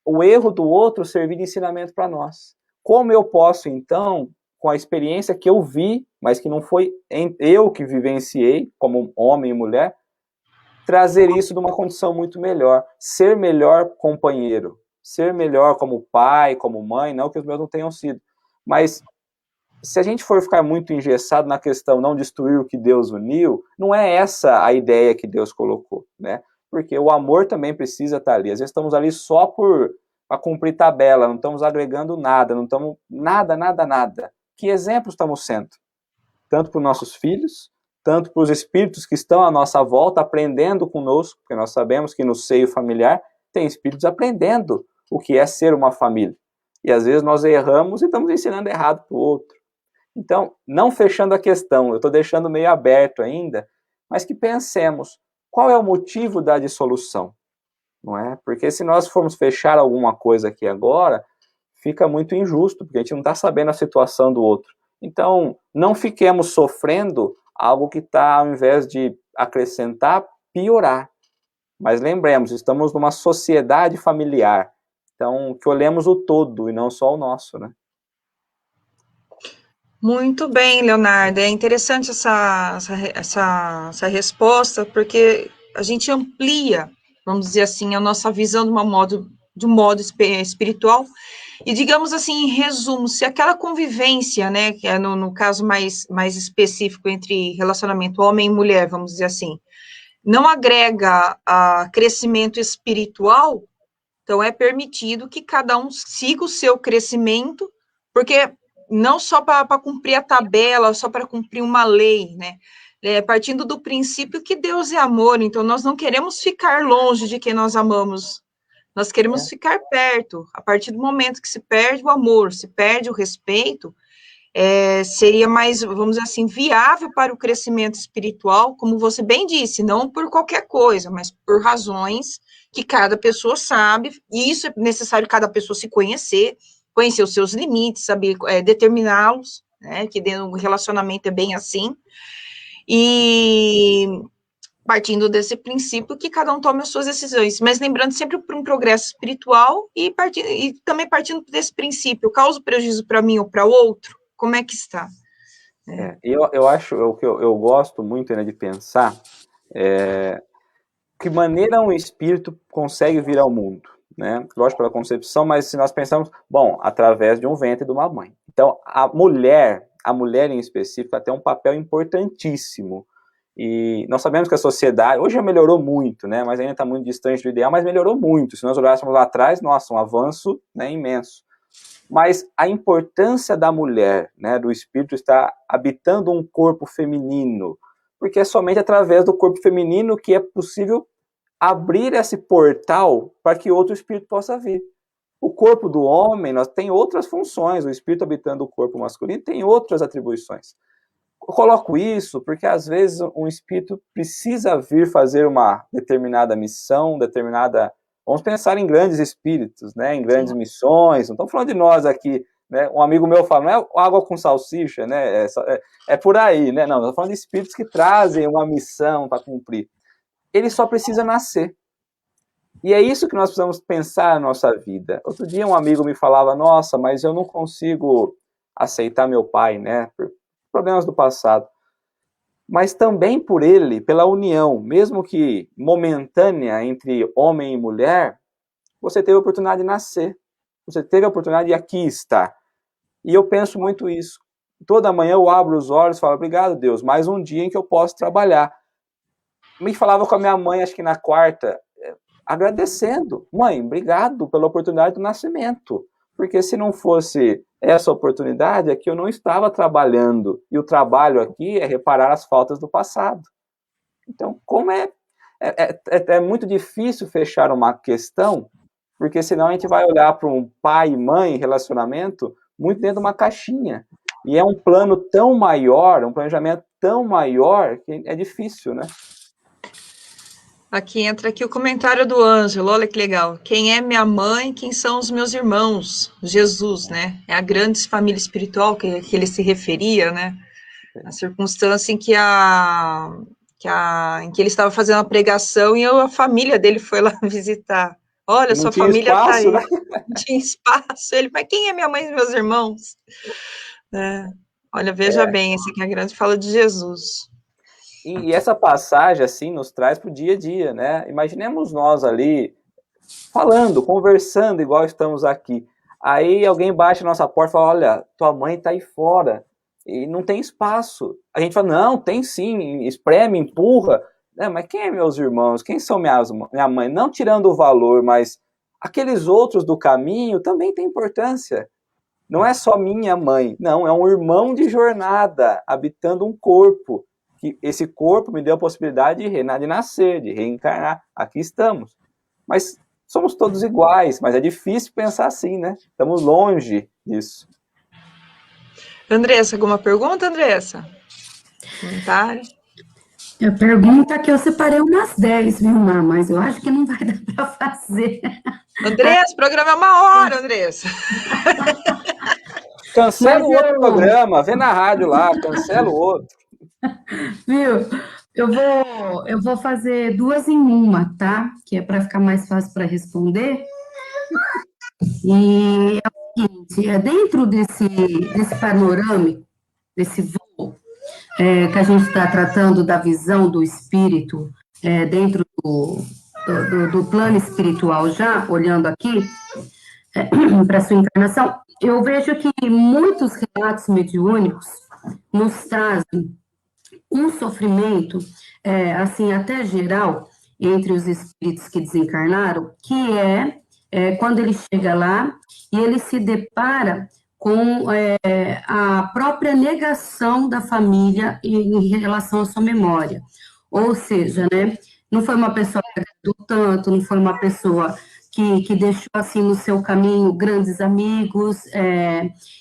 o erro do outro servir de ensinamento para nós. Como eu posso, então, com a experiência que eu vi, mas que não foi eu que vivenciei, como homem e mulher, trazer isso de uma condição muito melhor, ser melhor companheiro, ser melhor como pai, como mãe, não que os meus não tenham sido, mas se a gente for ficar muito engessado na questão não destruir o que Deus uniu, não é essa a ideia que Deus colocou, né? Porque o amor também precisa estar ali. Às vezes estamos ali só para cumprir tabela, não estamos agregando nada, não estamos nada. Que exemplo estamos sendo? Tanto para os nossos filhos, tanto para os espíritos que estão à nossa volta, aprendendo conosco, porque nós sabemos que no seio familiar tem espíritos aprendendo o que é ser uma família. E às vezes nós erramos e estamos ensinando errado para o outro. Então, não fechando a questão, eu estou deixando meio aberto ainda, mas que pensemos, qual é o motivo da dissolução? Não é? Porque se nós formos fechar alguma coisa aqui agora, fica muito injusto, porque a gente não está sabendo a situação do outro. Então, não fiquemos sofrendo algo que está, ao invés de acrescentar, piorar. Mas lembremos, estamos numa sociedade familiar. Então, que olhemos o todo e não só o nosso, né? Muito bem, Leonardo. É interessante essa resposta, porque a gente amplia, vamos dizer assim, a nossa visão de um modo espiritual. E digamos assim, em resumo, se aquela convivência, né, que é no caso mais específico entre relacionamento homem e mulher, vamos dizer assim, não agrega a crescimento espiritual, então é permitido que cada um siga o seu crescimento, porque não só para cumprir a tabela, só para cumprir uma lei, né? Partindo do princípio que Deus é amor, então nós não queremos ficar longe de quem nós amamos, nós queremos ficar perto. A partir do momento que se perde o amor, se perde o respeito, seria mais, vamos dizer assim, viável para o crescimento espiritual, como você bem disse, não por qualquer coisa, mas por razões que cada pessoa sabe, e isso é necessário cada pessoa se conhecer os seus limites, saber determiná-los, né, que dentro do relacionamento é bem assim, e partindo desse princípio que cada um tome as suas decisões, mas lembrando sempre para um progresso espiritual e também partindo desse princípio, causa prejuízo para mim ou para outro, como é que está? Eu acho, o que eu gosto muito, né, de pensar, que maneira um espírito consegue vir ao mundo, né? Lógico, pela concepção, mas se nós pensamos, bom, através de um ventre de uma mãe. Então, a mulher em específico, tem um papel importantíssimo. E nós sabemos que a sociedade, hoje já melhorou muito, né? Mas ainda está muito distante do ideal, mas melhorou muito. Se nós olhássemos lá atrás, nossa, um avanço, né, imenso. Mas a importância da mulher, né, do espírito estar habitando um corpo feminino, porque é somente através do corpo feminino que é possível abrir esse portal para que outro espírito possa vir. O corpo do homem tem outras funções, o espírito habitando o corpo masculino tem outras atribuições. Eu coloco isso porque às vezes um espírito precisa vir fazer uma determinada missão, vamos pensar em grandes espíritos, né, em grandes missões, não estamos falando de nós aqui, né, um amigo meu fala, não é água com salsicha, né, é por aí, né, não, estamos falando de espíritos que trazem uma missão para cumprir. Ele só precisa nascer. E é isso que nós precisamos pensar na nossa vida. Outro dia um amigo me falava, nossa, mas eu não consigo aceitar meu pai, né, por problemas do passado. Mas também por ele, pela união, mesmo que momentânea entre homem e mulher, você teve a oportunidade de nascer. Você teve a oportunidade de aqui estar. E eu penso muito isso. Toda manhã eu abro os olhos e falo, obrigado, Deus, mais um dia em que eu posso trabalhar. Me falava com a minha mãe, acho que na quarta, agradecendo. Mãe, obrigado pela oportunidade do nascimento. Porque se não fosse essa oportunidade, aqui eu não estava trabalhando. E o trabalho aqui é reparar as faltas do passado. Então, como é muito difícil fechar uma questão, porque senão a gente vai olhar para um pai e mãe relacionamento muito dentro de uma caixinha. E é um plano tão maior, um planejamento tão maior, que é difícil, né? Aqui entra aqui o comentário do Ângelo, olha que legal. Quem é minha mãe, quem são os meus irmãos? Jesus, né? É a grande família espiritual que ele se referia, né? A circunstância em que em que ele estava fazendo a pregação e a família dele foi lá visitar. Olha, não sua tinha família espaço, tá aí. né? Não tinha espaço. Ele, mas quem é minha mãe e meus irmãos? Olha, veja bem, esse aqui é a grande fala de Jesus. E essa passagem, assim, nos traz para o dia a dia, né? Imaginemos nós ali, falando, conversando, igual estamos aqui. Aí alguém bate na nossa porta e fala, olha, tua mãe está aí fora, e não tem espaço. A gente fala, não, tem sim, espreme, empurra. Mas quem é meus irmãos? Quem são minha mãe? Não tirando o valor, mas aqueles outros do caminho também têm importância. Não é só minha mãe, não, é um irmão de jornada, habitando um corpo. Que esse corpo me deu a possibilidade de nascer, de reencarnar. Aqui estamos. Mas somos todos iguais, mas é difícil pensar assim, né? Estamos longe disso. Andressa, alguma pergunta, Andressa? Comentário? A pergunta que eu separei umas 10, viu, Má? Mas eu acho que não vai dar para fazer. Andressa, o programa é 1 hora, Andressa. Cancela o outro programa, vê na rádio lá, cancela o outro. Viu? Eu vou fazer 2 em 1, tá? Que é para ficar mais fácil para responder. E é o seguinte, dentro desse panorama, desse voo, que a gente está tratando da visão do espírito dentro do plano espiritual, já olhando aqui para sua encarnação, eu vejo que muitos relatos mediúnicos nos trazem um sofrimento, assim, até geral, entre os espíritos que desencarnaram, que quando ele chega lá e ele se depara com a própria negação da família em relação à sua memória. Ou seja, né, não foi uma pessoa que agradou tanto, não foi uma pessoa que deixou, assim, no seu caminho grandes amigos,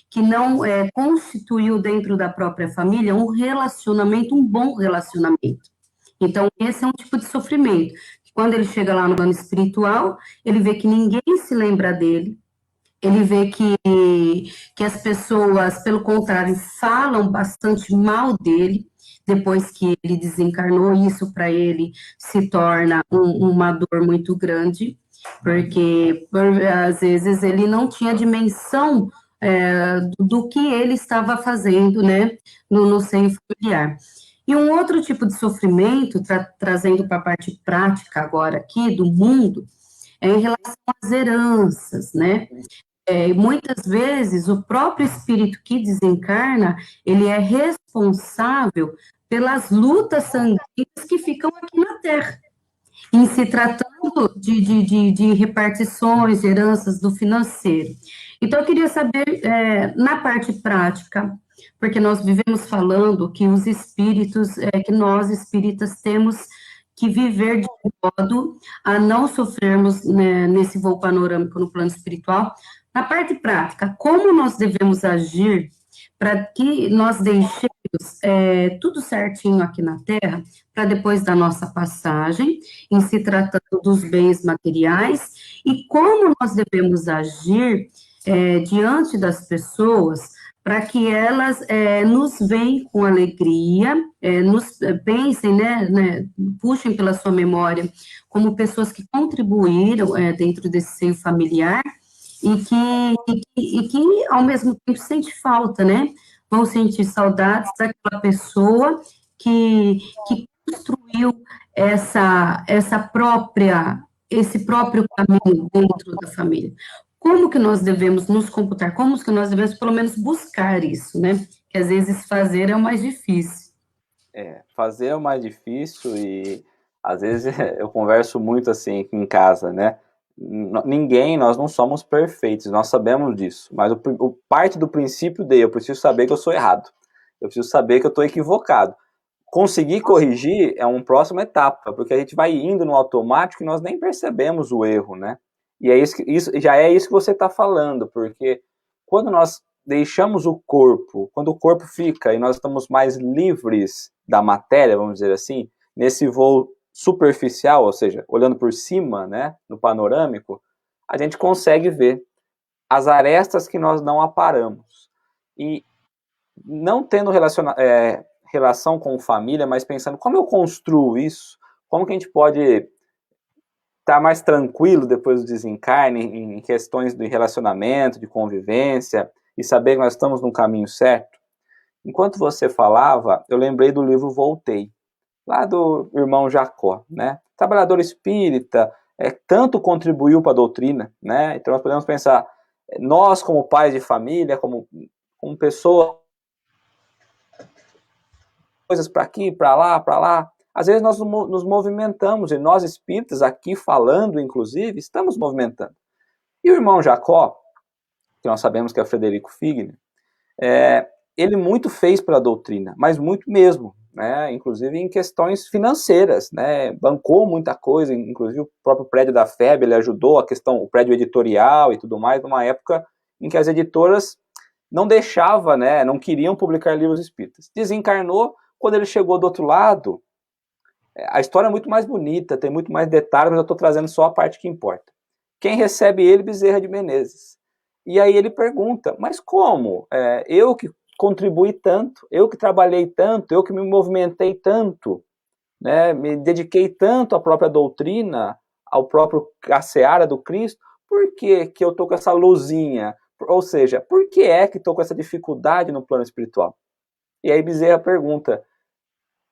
que não constituiu dentro da própria família um relacionamento, um bom relacionamento. Então, esse é um tipo de sofrimento. Quando ele chega lá no plano espiritual, ele vê que ninguém se lembra dele, ele vê que as pessoas, pelo contrário, falam bastante mal dele, depois que ele desencarnou, isso para ele se torna uma dor muito grande, porque às vezes ele não tinha dimensão do que ele estava fazendo, né, no seio familiar. E um outro tipo de sofrimento, trazendo para a parte prática agora aqui do mundo, em relação às heranças, né? Muitas vezes, o próprio espírito que desencarna, ele é responsável pelas lutas sanguíneas que ficam aqui na Terra. Em se tratando de repartições, de heranças do financeiro. Então, eu queria saber, na parte prática, porque nós vivemos falando que os espíritos, que nós espíritas temos que viver de modo a não sofrermos, né, nesse voo panorâmico no plano espiritual. Na parte prática, como nós devemos agir para que nós deixemos tudo certinho aqui na Terra, para depois da nossa passagem, em se tratando dos bens materiais, e como nós devemos agir diante das pessoas para que elas nos veem com alegria, nos pensem, né, puxem pela sua memória como pessoas que contribuíram dentro desse seio familiar e que, ao mesmo tempo, sente falta, né? Vão sentir saudades daquela pessoa que construiu esse próprio caminho dentro da família. Como que nós devemos nos comportar? Como que nós devemos, pelo menos, buscar isso, né? Que às vezes fazer é o mais difícil. Fazer é o mais difícil e às vezes eu converso muito assim em casa, né? Nós não somos perfeitos, nós sabemos disso, mas parte do princípio eu preciso saber que eu sou errado, eu preciso saber que eu estou equivocado. Conseguir corrigir é uma próxima etapa, porque a gente vai indo no automático e nós nem percebemos o erro, né? E é isso que você está falando, porque quando nós deixamos o corpo, quando o corpo fica e nós estamos mais livres da matéria, vamos dizer assim, nesse voo superficial, ou seja, olhando por cima, né, no panorâmico, a gente consegue ver as arestas que nós não aparamos. E não tendo relação com família, mas pensando como eu construo isso, como que a gente pode estar mais tranquilo depois do desencarne em questões de relacionamento, de convivência, e saber que nós estamos no caminho certo. Enquanto você falava, eu lembrei do livro Voltei, lá do irmão Jacó, né? Trabalhador espírita, tanto contribuiu para a doutrina, né? Então nós podemos pensar, nós como pais de família, como pessoas, coisas para aqui, para lá, às vezes nós nos movimentamos, e nós espíritas aqui falando, inclusive, estamos movimentando. E o irmão Jacó, que nós sabemos que é Frederico Figner, ele muito fez para a doutrina, mas muito mesmo, né? Inclusive em questões financeiras, né? Bancou muita coisa, inclusive o próprio prédio da FEB, ele ajudou a questão, o prédio editorial e tudo mais, numa época em que as editoras não deixavam, né? Não queriam publicar livros espíritas. Desencarnou, quando ele chegou do outro lado, a história é muito mais bonita, tem muito mais detalhes, mas eu estou trazendo só a parte que importa. Quem recebe ele, Bezerra de Menezes. E aí ele pergunta, mas como? Eu que contribuí tanto, eu que trabalhei tanto, eu que me movimentei tanto, né, me dediquei tanto à própria doutrina, à seara do Cristo, por que eu estou com essa luzinha? Ou seja, por que é que estou com essa dificuldade no plano espiritual? E aí Bezerra pergunta,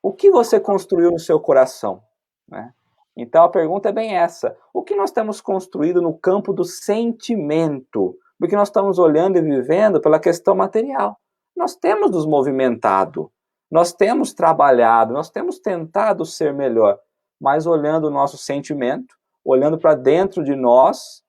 o que você construiu no seu coração? Né? Então a pergunta é bem essa, o que nós temos construído no campo do sentimento? Porque nós estamos olhando e vivendo pela questão material. Nós temos nos movimentado, nós temos trabalhado, nós temos tentado ser melhor, mas olhando o nosso sentimento, olhando para dentro de nós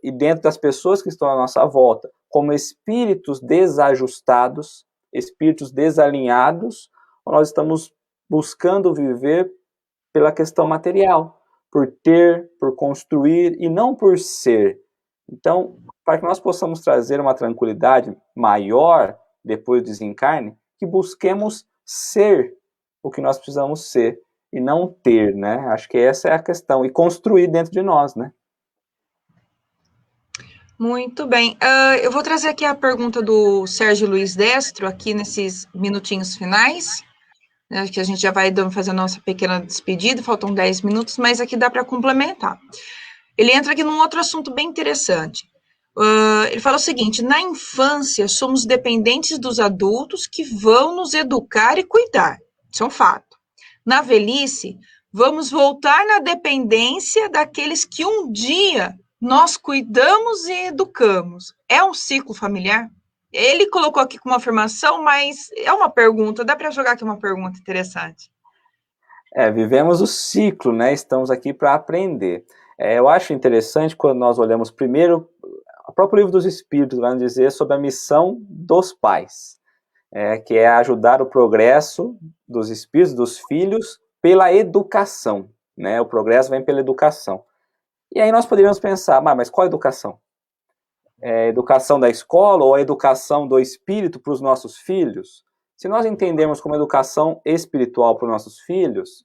e dentro das pessoas que estão à nossa volta, como espíritos desajustados, espíritos desalinhados, nós estamos buscando viver pela questão material, por ter, por construir e não por ser. Então, para que nós possamos trazer uma tranquilidade maior depois do desencarne, que busquemos ser o que nós precisamos ser e não ter, né? Acho que essa é a questão, e construir dentro de nós, né? Muito bem. Eu vou trazer aqui a pergunta do Sérgio Luiz Destro, aqui nesses minutinhos finais. Acho que a gente já vai fazer a nossa pequena despedida, faltam 10 minutos, mas aqui dá para complementar. Ele entra aqui num outro assunto bem interessante. Ele fala o seguinte, na infância somos dependentes dos adultos que vão nos educar e cuidar, isso é um fato. Na velhice, vamos voltar na dependência daqueles que um dia nós cuidamos e educamos. É um ciclo familiar? Ele colocou aqui com uma afirmação, mas é uma pergunta, dá para jogar aqui uma pergunta interessante. Vivemos o ciclo, né? Estamos aqui para aprender. Eu acho interessante quando nós olhamos primeiro, o próprio Livro dos Espíritos vai dizer sobre a missão dos pais, que é ajudar o progresso dos espíritos, dos filhos, pela educação, né? O progresso vem pela educação. E aí nós poderíamos pensar, mas qual educação? A educação da escola ou a educação do espírito para os nossos filhos? Se nós entendemos como educação espiritual para os nossos filhos,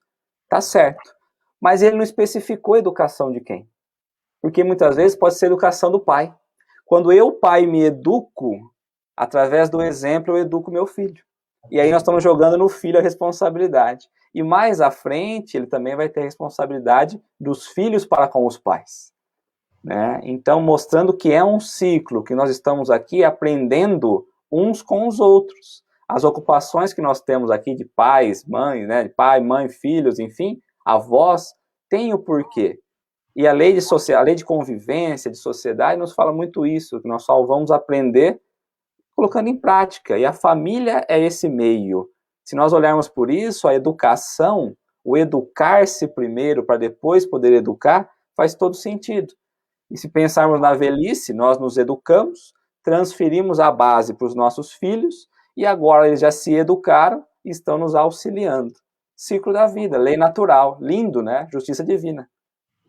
tá certo. Mas ele não especificou a educação de quem? Porque muitas vezes pode ser a educação do pai. Quando eu, pai, me educo, através do exemplo, eu educo meu filho. E aí nós estamos jogando no filho a responsabilidade. E mais à frente, ele também vai ter a responsabilidade dos filhos para com os pais, né? Então, mostrando que é um ciclo, que nós estamos aqui aprendendo uns com os outros. As ocupações que nós temos aqui de pais, mães, né? De pai, mãe, filhos, enfim, avós, tem o porquê. E a lei de convivência, de sociedade, nos fala muito isso, que nós só vamos aprender colocando em prática. E a família é esse meio. Se nós olharmos por isso, a educação, o educar-se primeiro para depois poder educar, faz todo sentido. E se pensarmos na velhice, nós nos educamos, transferimos a base para os nossos filhos, e agora eles já se educaram e estão nos auxiliando. Ciclo da vida, lei natural, lindo, né? Justiça divina.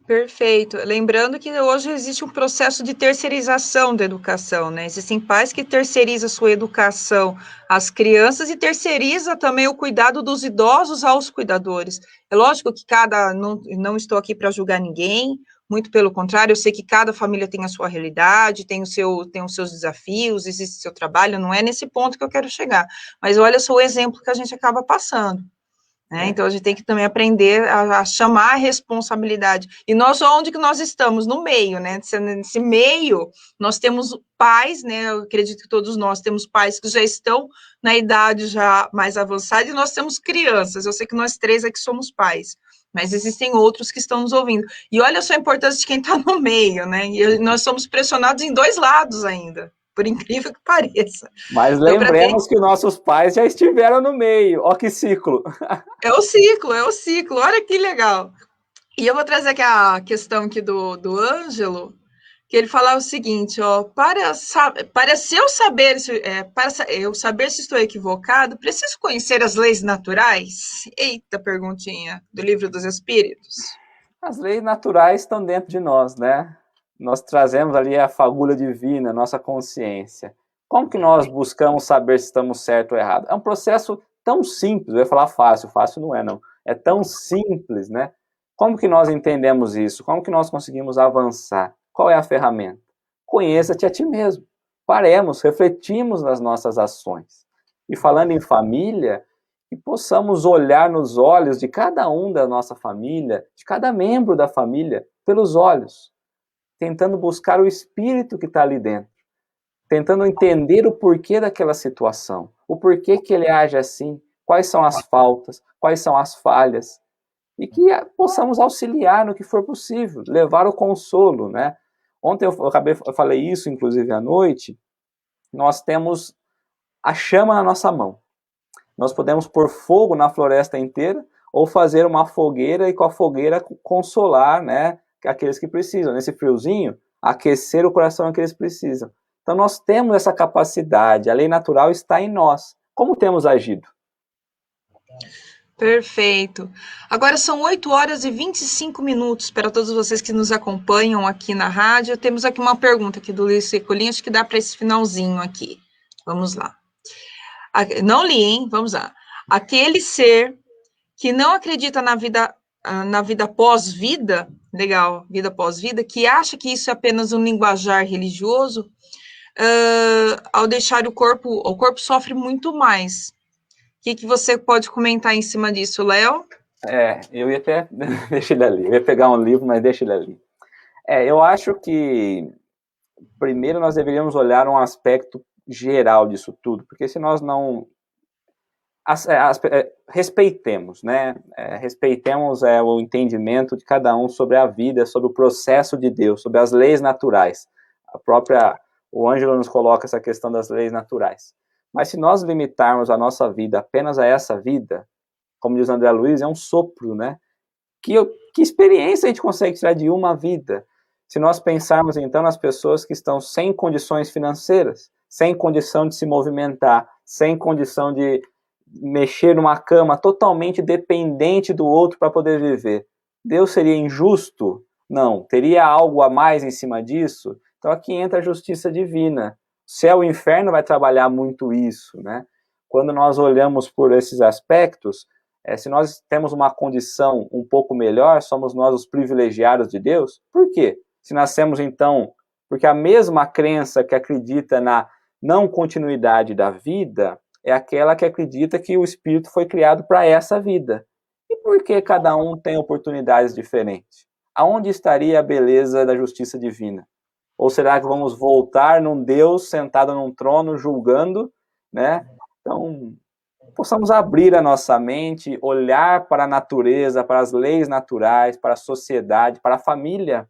Perfeito. Lembrando que hoje existe um processo de terceirização da educação, né? Existem pais que terceirizam a sua educação às crianças e terceiriza também o cuidado dos idosos aos cuidadores. É lógico que não estou aqui para julgar ninguém, muito pelo contrário, eu sei que cada família tem a sua realidade, tem os seus desafios, existe o seu trabalho, não é nesse ponto que eu quero chegar. Mas olha só o exemplo que a gente acaba passando. Então, a gente tem que também aprender a chamar a responsabilidade. E nós, onde que nós estamos? No meio, né? Nesse meio, nós temos pais, né? Eu acredito que todos nós temos pais que já estão na idade já mais avançada e nós temos crianças. Eu sei que nós três aqui somos pais, mas existem outros que estão nos ouvindo. E olha só a importância de quem está no meio, né? E nós somos pressionados em dois lados ainda, por incrível que pareça. Mas lembremos que nossos pais já estiveram no meio. Ó que ciclo. É o ciclo. Olha que legal. E eu vou trazer aqui a questão aqui do Ângelo, que ele fala o seguinte, ó, para eu saber se estou equivocado, preciso conhecer as leis naturais? Eita, perguntinha do Livro dos Espíritos. As leis naturais estão dentro de nós, né? Nós trazemos ali a fagulha divina, nossa consciência. Como que nós buscamos saber se estamos certo ou errado? É um processo tão simples, eu ia falar fácil não é não. É tão simples, né? Como que nós entendemos isso? Como que nós conseguimos avançar? Qual é a ferramenta? Conheça-te a ti mesmo. Paremos, refletimos nas nossas ações. E falando em família, que possamos olhar nos olhos de cada um da nossa família, de cada membro da família, pelos olhos, tentando buscar o espírito que está ali dentro, tentando entender o porquê daquela situação, o porquê que ele age assim, quais são as faltas, quais são as falhas, e que possamos auxiliar no que for possível, levar o consolo, né? Ontem eu falei isso, inclusive, à noite, nós temos a chama na nossa mão. Nós podemos pôr fogo na floresta inteira, ou fazer uma fogueira e com a fogueira consolar, né, aqueles que precisam. Nesse friozinho, aquecer o coração que eles precisam. Então nós temos essa capacidade, a lei natural está em nós. Como temos agido? Perfeito. Agora são 8h25 para todos vocês que nos acompanham aqui na rádio. Temos aqui uma pergunta aqui do Luiz Secolinha, acho que dá para esse finalzinho aqui. Vamos lá. Não li, hein? Vamos lá. Aquele ser que não acredita na vida pós-vida, legal, vida pós-vida, que acha que isso é apenas um linguajar religioso, ao deixar o corpo sofre muito mais. O que você pode comentar em cima disso, Léo? Eu ia até... deixa ele ali. Eu ia pegar um livro, mas deixa ele ali. Eu acho que primeiro nós deveríamos olhar um aspecto geral disso tudo, porque se nós não respeitemos, né? Respeitemos o entendimento de cada um sobre a vida, sobre o processo de Deus, sobre as leis naturais. O Ângelo nos coloca essa questão das leis naturais. Mas se nós limitarmos a nossa vida apenas a essa vida, como diz André Luiz, é um sopro, né? Que experiência a gente consegue tirar de uma vida? Se nós pensarmos, então, nas pessoas que estão sem condições financeiras, sem condição de se movimentar, sem condição de mexer numa cama, totalmente dependente do outro para poder viver. Deus seria injusto? Não. Teria algo a mais em cima disso? Então aqui entra a justiça divina. O céu e o inferno vai trabalhar muito isso, né? Quando nós olhamos por esses aspectos, se nós temos uma condição um pouco melhor, somos nós os privilegiados de Deus? Por quê? Se nascemos então, porque a mesma crença que acredita na não continuidade da vida é aquela que acredita que o espírito foi criado para essa vida. E por que cada um tem oportunidades diferentes? Aonde estaria a beleza da justiça divina? Ou será que vamos voltar num Deus sentado num trono julgando, né? Então, possamos abrir a nossa mente, olhar para a natureza, para as leis naturais, para a sociedade, para a família,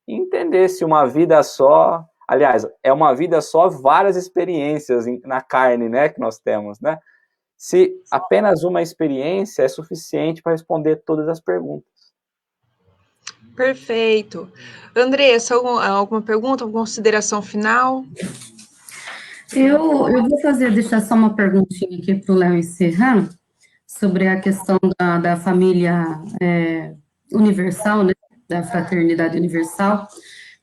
e entender se uma vida só, aliás, é uma vida só, várias experiências na carne, né, que nós temos, né? Se apenas uma experiência é suficiente para responder todas as perguntas. Perfeito. Andressa, alguma pergunta, alguma consideração final? Eu vou deixar só uma perguntinha aqui para o Léo encerrar, sobre a questão da família universal, né, da fraternidade universal.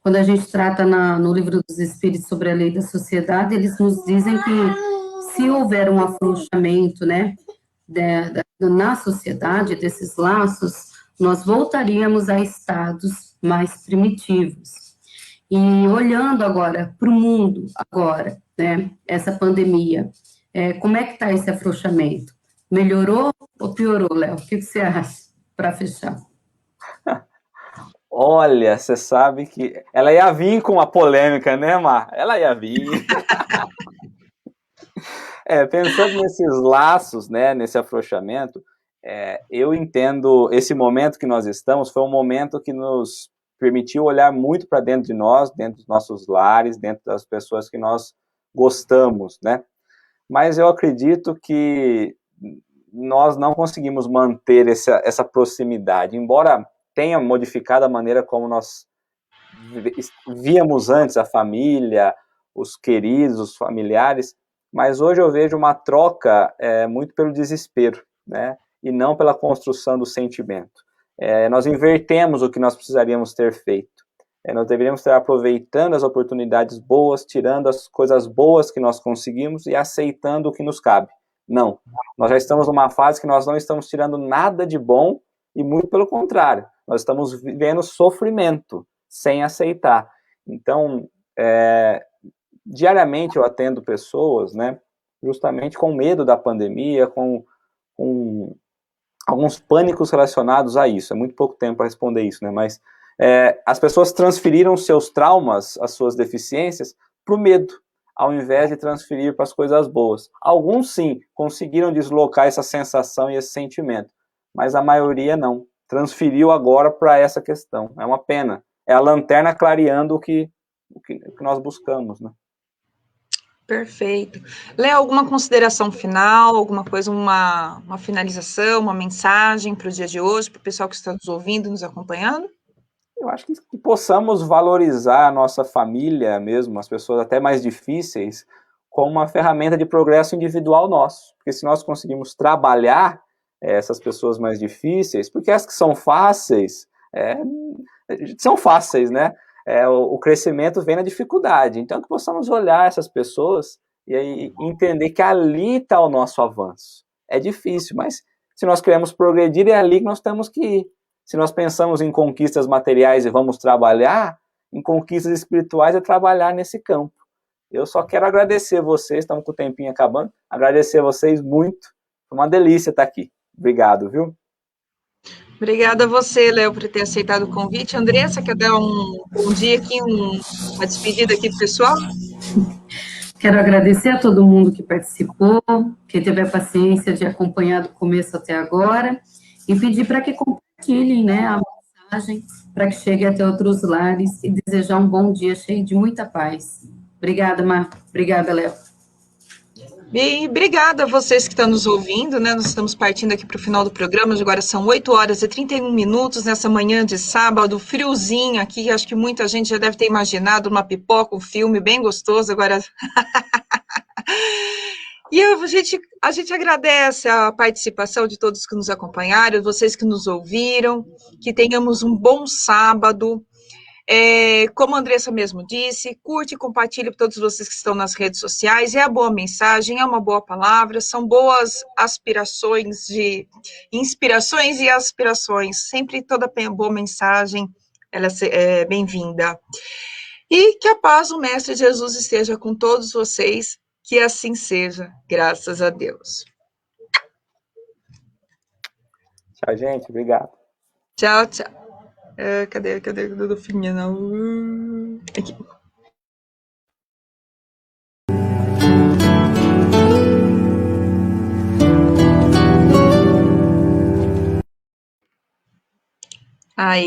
Quando a gente trata no Livro dos Espíritos sobre a lei da sociedade, eles nos dizem que se houver um afrouxamento, né, na sociedade, desses laços, nós voltaríamos a estados mais primitivos. E olhando agora para o mundo, né, essa pandemia, como é que está esse afrouxamento? Melhorou ou piorou, Léo? O que você acha, para fechar? Olha, você sabe que ela ia vir com uma polêmica, né, Mar? Ela ia vir. Pensando nesses laços, né, nesse afrouxamento, eu entendo esse momento que nós estamos, foi um momento que nos permitiu olhar muito para dentro de nós, dentro dos nossos lares, dentro das pessoas que nós gostamos, né? Mas eu acredito que nós não conseguimos manter essa proximidade, embora tenha modificado a maneira como nós víamos antes a família, os queridos, os familiares, mas hoje eu vejo uma troca muito pelo desespero, né? E não pela construção do sentimento. Nós invertemos o que nós precisaríamos ter feito. Nós deveríamos estar aproveitando as oportunidades boas, tirando as coisas boas que nós conseguimos e aceitando o que nos cabe. Não, nós já estamos numa fase que nós não estamos tirando nada de bom e muito pelo contrário, nós estamos vivendo sofrimento sem aceitar. Então, diariamente eu atendo pessoas, né, justamente com medo da pandemia, com alguns pânicos relacionados a isso. É muito pouco tempo para responder isso, né, mas as pessoas transferiram seus traumas, as suas deficiências, para o medo, ao invés de transferir para as coisas boas. Alguns, sim, conseguiram deslocar essa sensação e esse sentimento, mas a maioria não. Transferiu agora para essa questão. É uma pena. É a lanterna clareando o que nós buscamos, né? Perfeito. Léo, alguma consideração final, alguma coisa, uma finalização, uma mensagem para o dia de hoje, para o pessoal que está nos ouvindo, nos acompanhando? Eu acho que possamos valorizar a nossa família mesmo, as pessoas até mais difíceis, como uma ferramenta de progresso individual nosso. Porque se nós conseguimos trabalhar essas pessoas mais difíceis, porque as que são fáceis, né? O crescimento vem na dificuldade. Então, que possamos olhar essas pessoas e aí entender que ali está o nosso avanço. É difícil, mas se nós queremos progredir, é ali que nós temos que ir. Se nós pensamos em conquistas materiais e vamos trabalhar, em conquistas espirituais é trabalhar nesse campo. Eu só quero agradecer vocês, estamos com o tempinho acabando, agradecer a vocês muito. Foi uma delícia estar aqui. Obrigado, viu? Obrigada a você, Léo, por ter aceitado o convite. Andressa, quer dar um bom dia aqui, uma despedida aqui pro pessoal? Quero agradecer a todo mundo que participou, que teve a paciência de acompanhar do começo até agora, e pedir para que compartilhem, né, a mensagem, para que chegue até outros lares, e desejar um bom dia cheio de muita paz. Obrigada, Mar. Obrigada, Léo. E obrigada a vocês que estão nos ouvindo, né? Nós estamos partindo aqui para o final do programa, agora são 8h31 nessa manhã de sábado, friozinho aqui, acho que muita gente já deve ter imaginado uma pipoca, um filme bem gostoso, agora... E a gente agradece a participação de todos que nos acompanharam, vocês que nos ouviram, que tenhamos um bom sábado. Como a Andressa mesmo disse, curte e compartilhe para todos vocês que estão nas redes sociais, é a boa mensagem, é uma boa palavra, são boas aspirações, inspirações e aspirações, sempre toda boa mensagem, ela é bem-vinda. E que a paz do Mestre Jesus esteja com todos vocês, que assim seja, graças a Deus. Tchau, gente, obrigado. Tchau, tchau. Cadê o Dudu Filhinha? Aqui. Aí.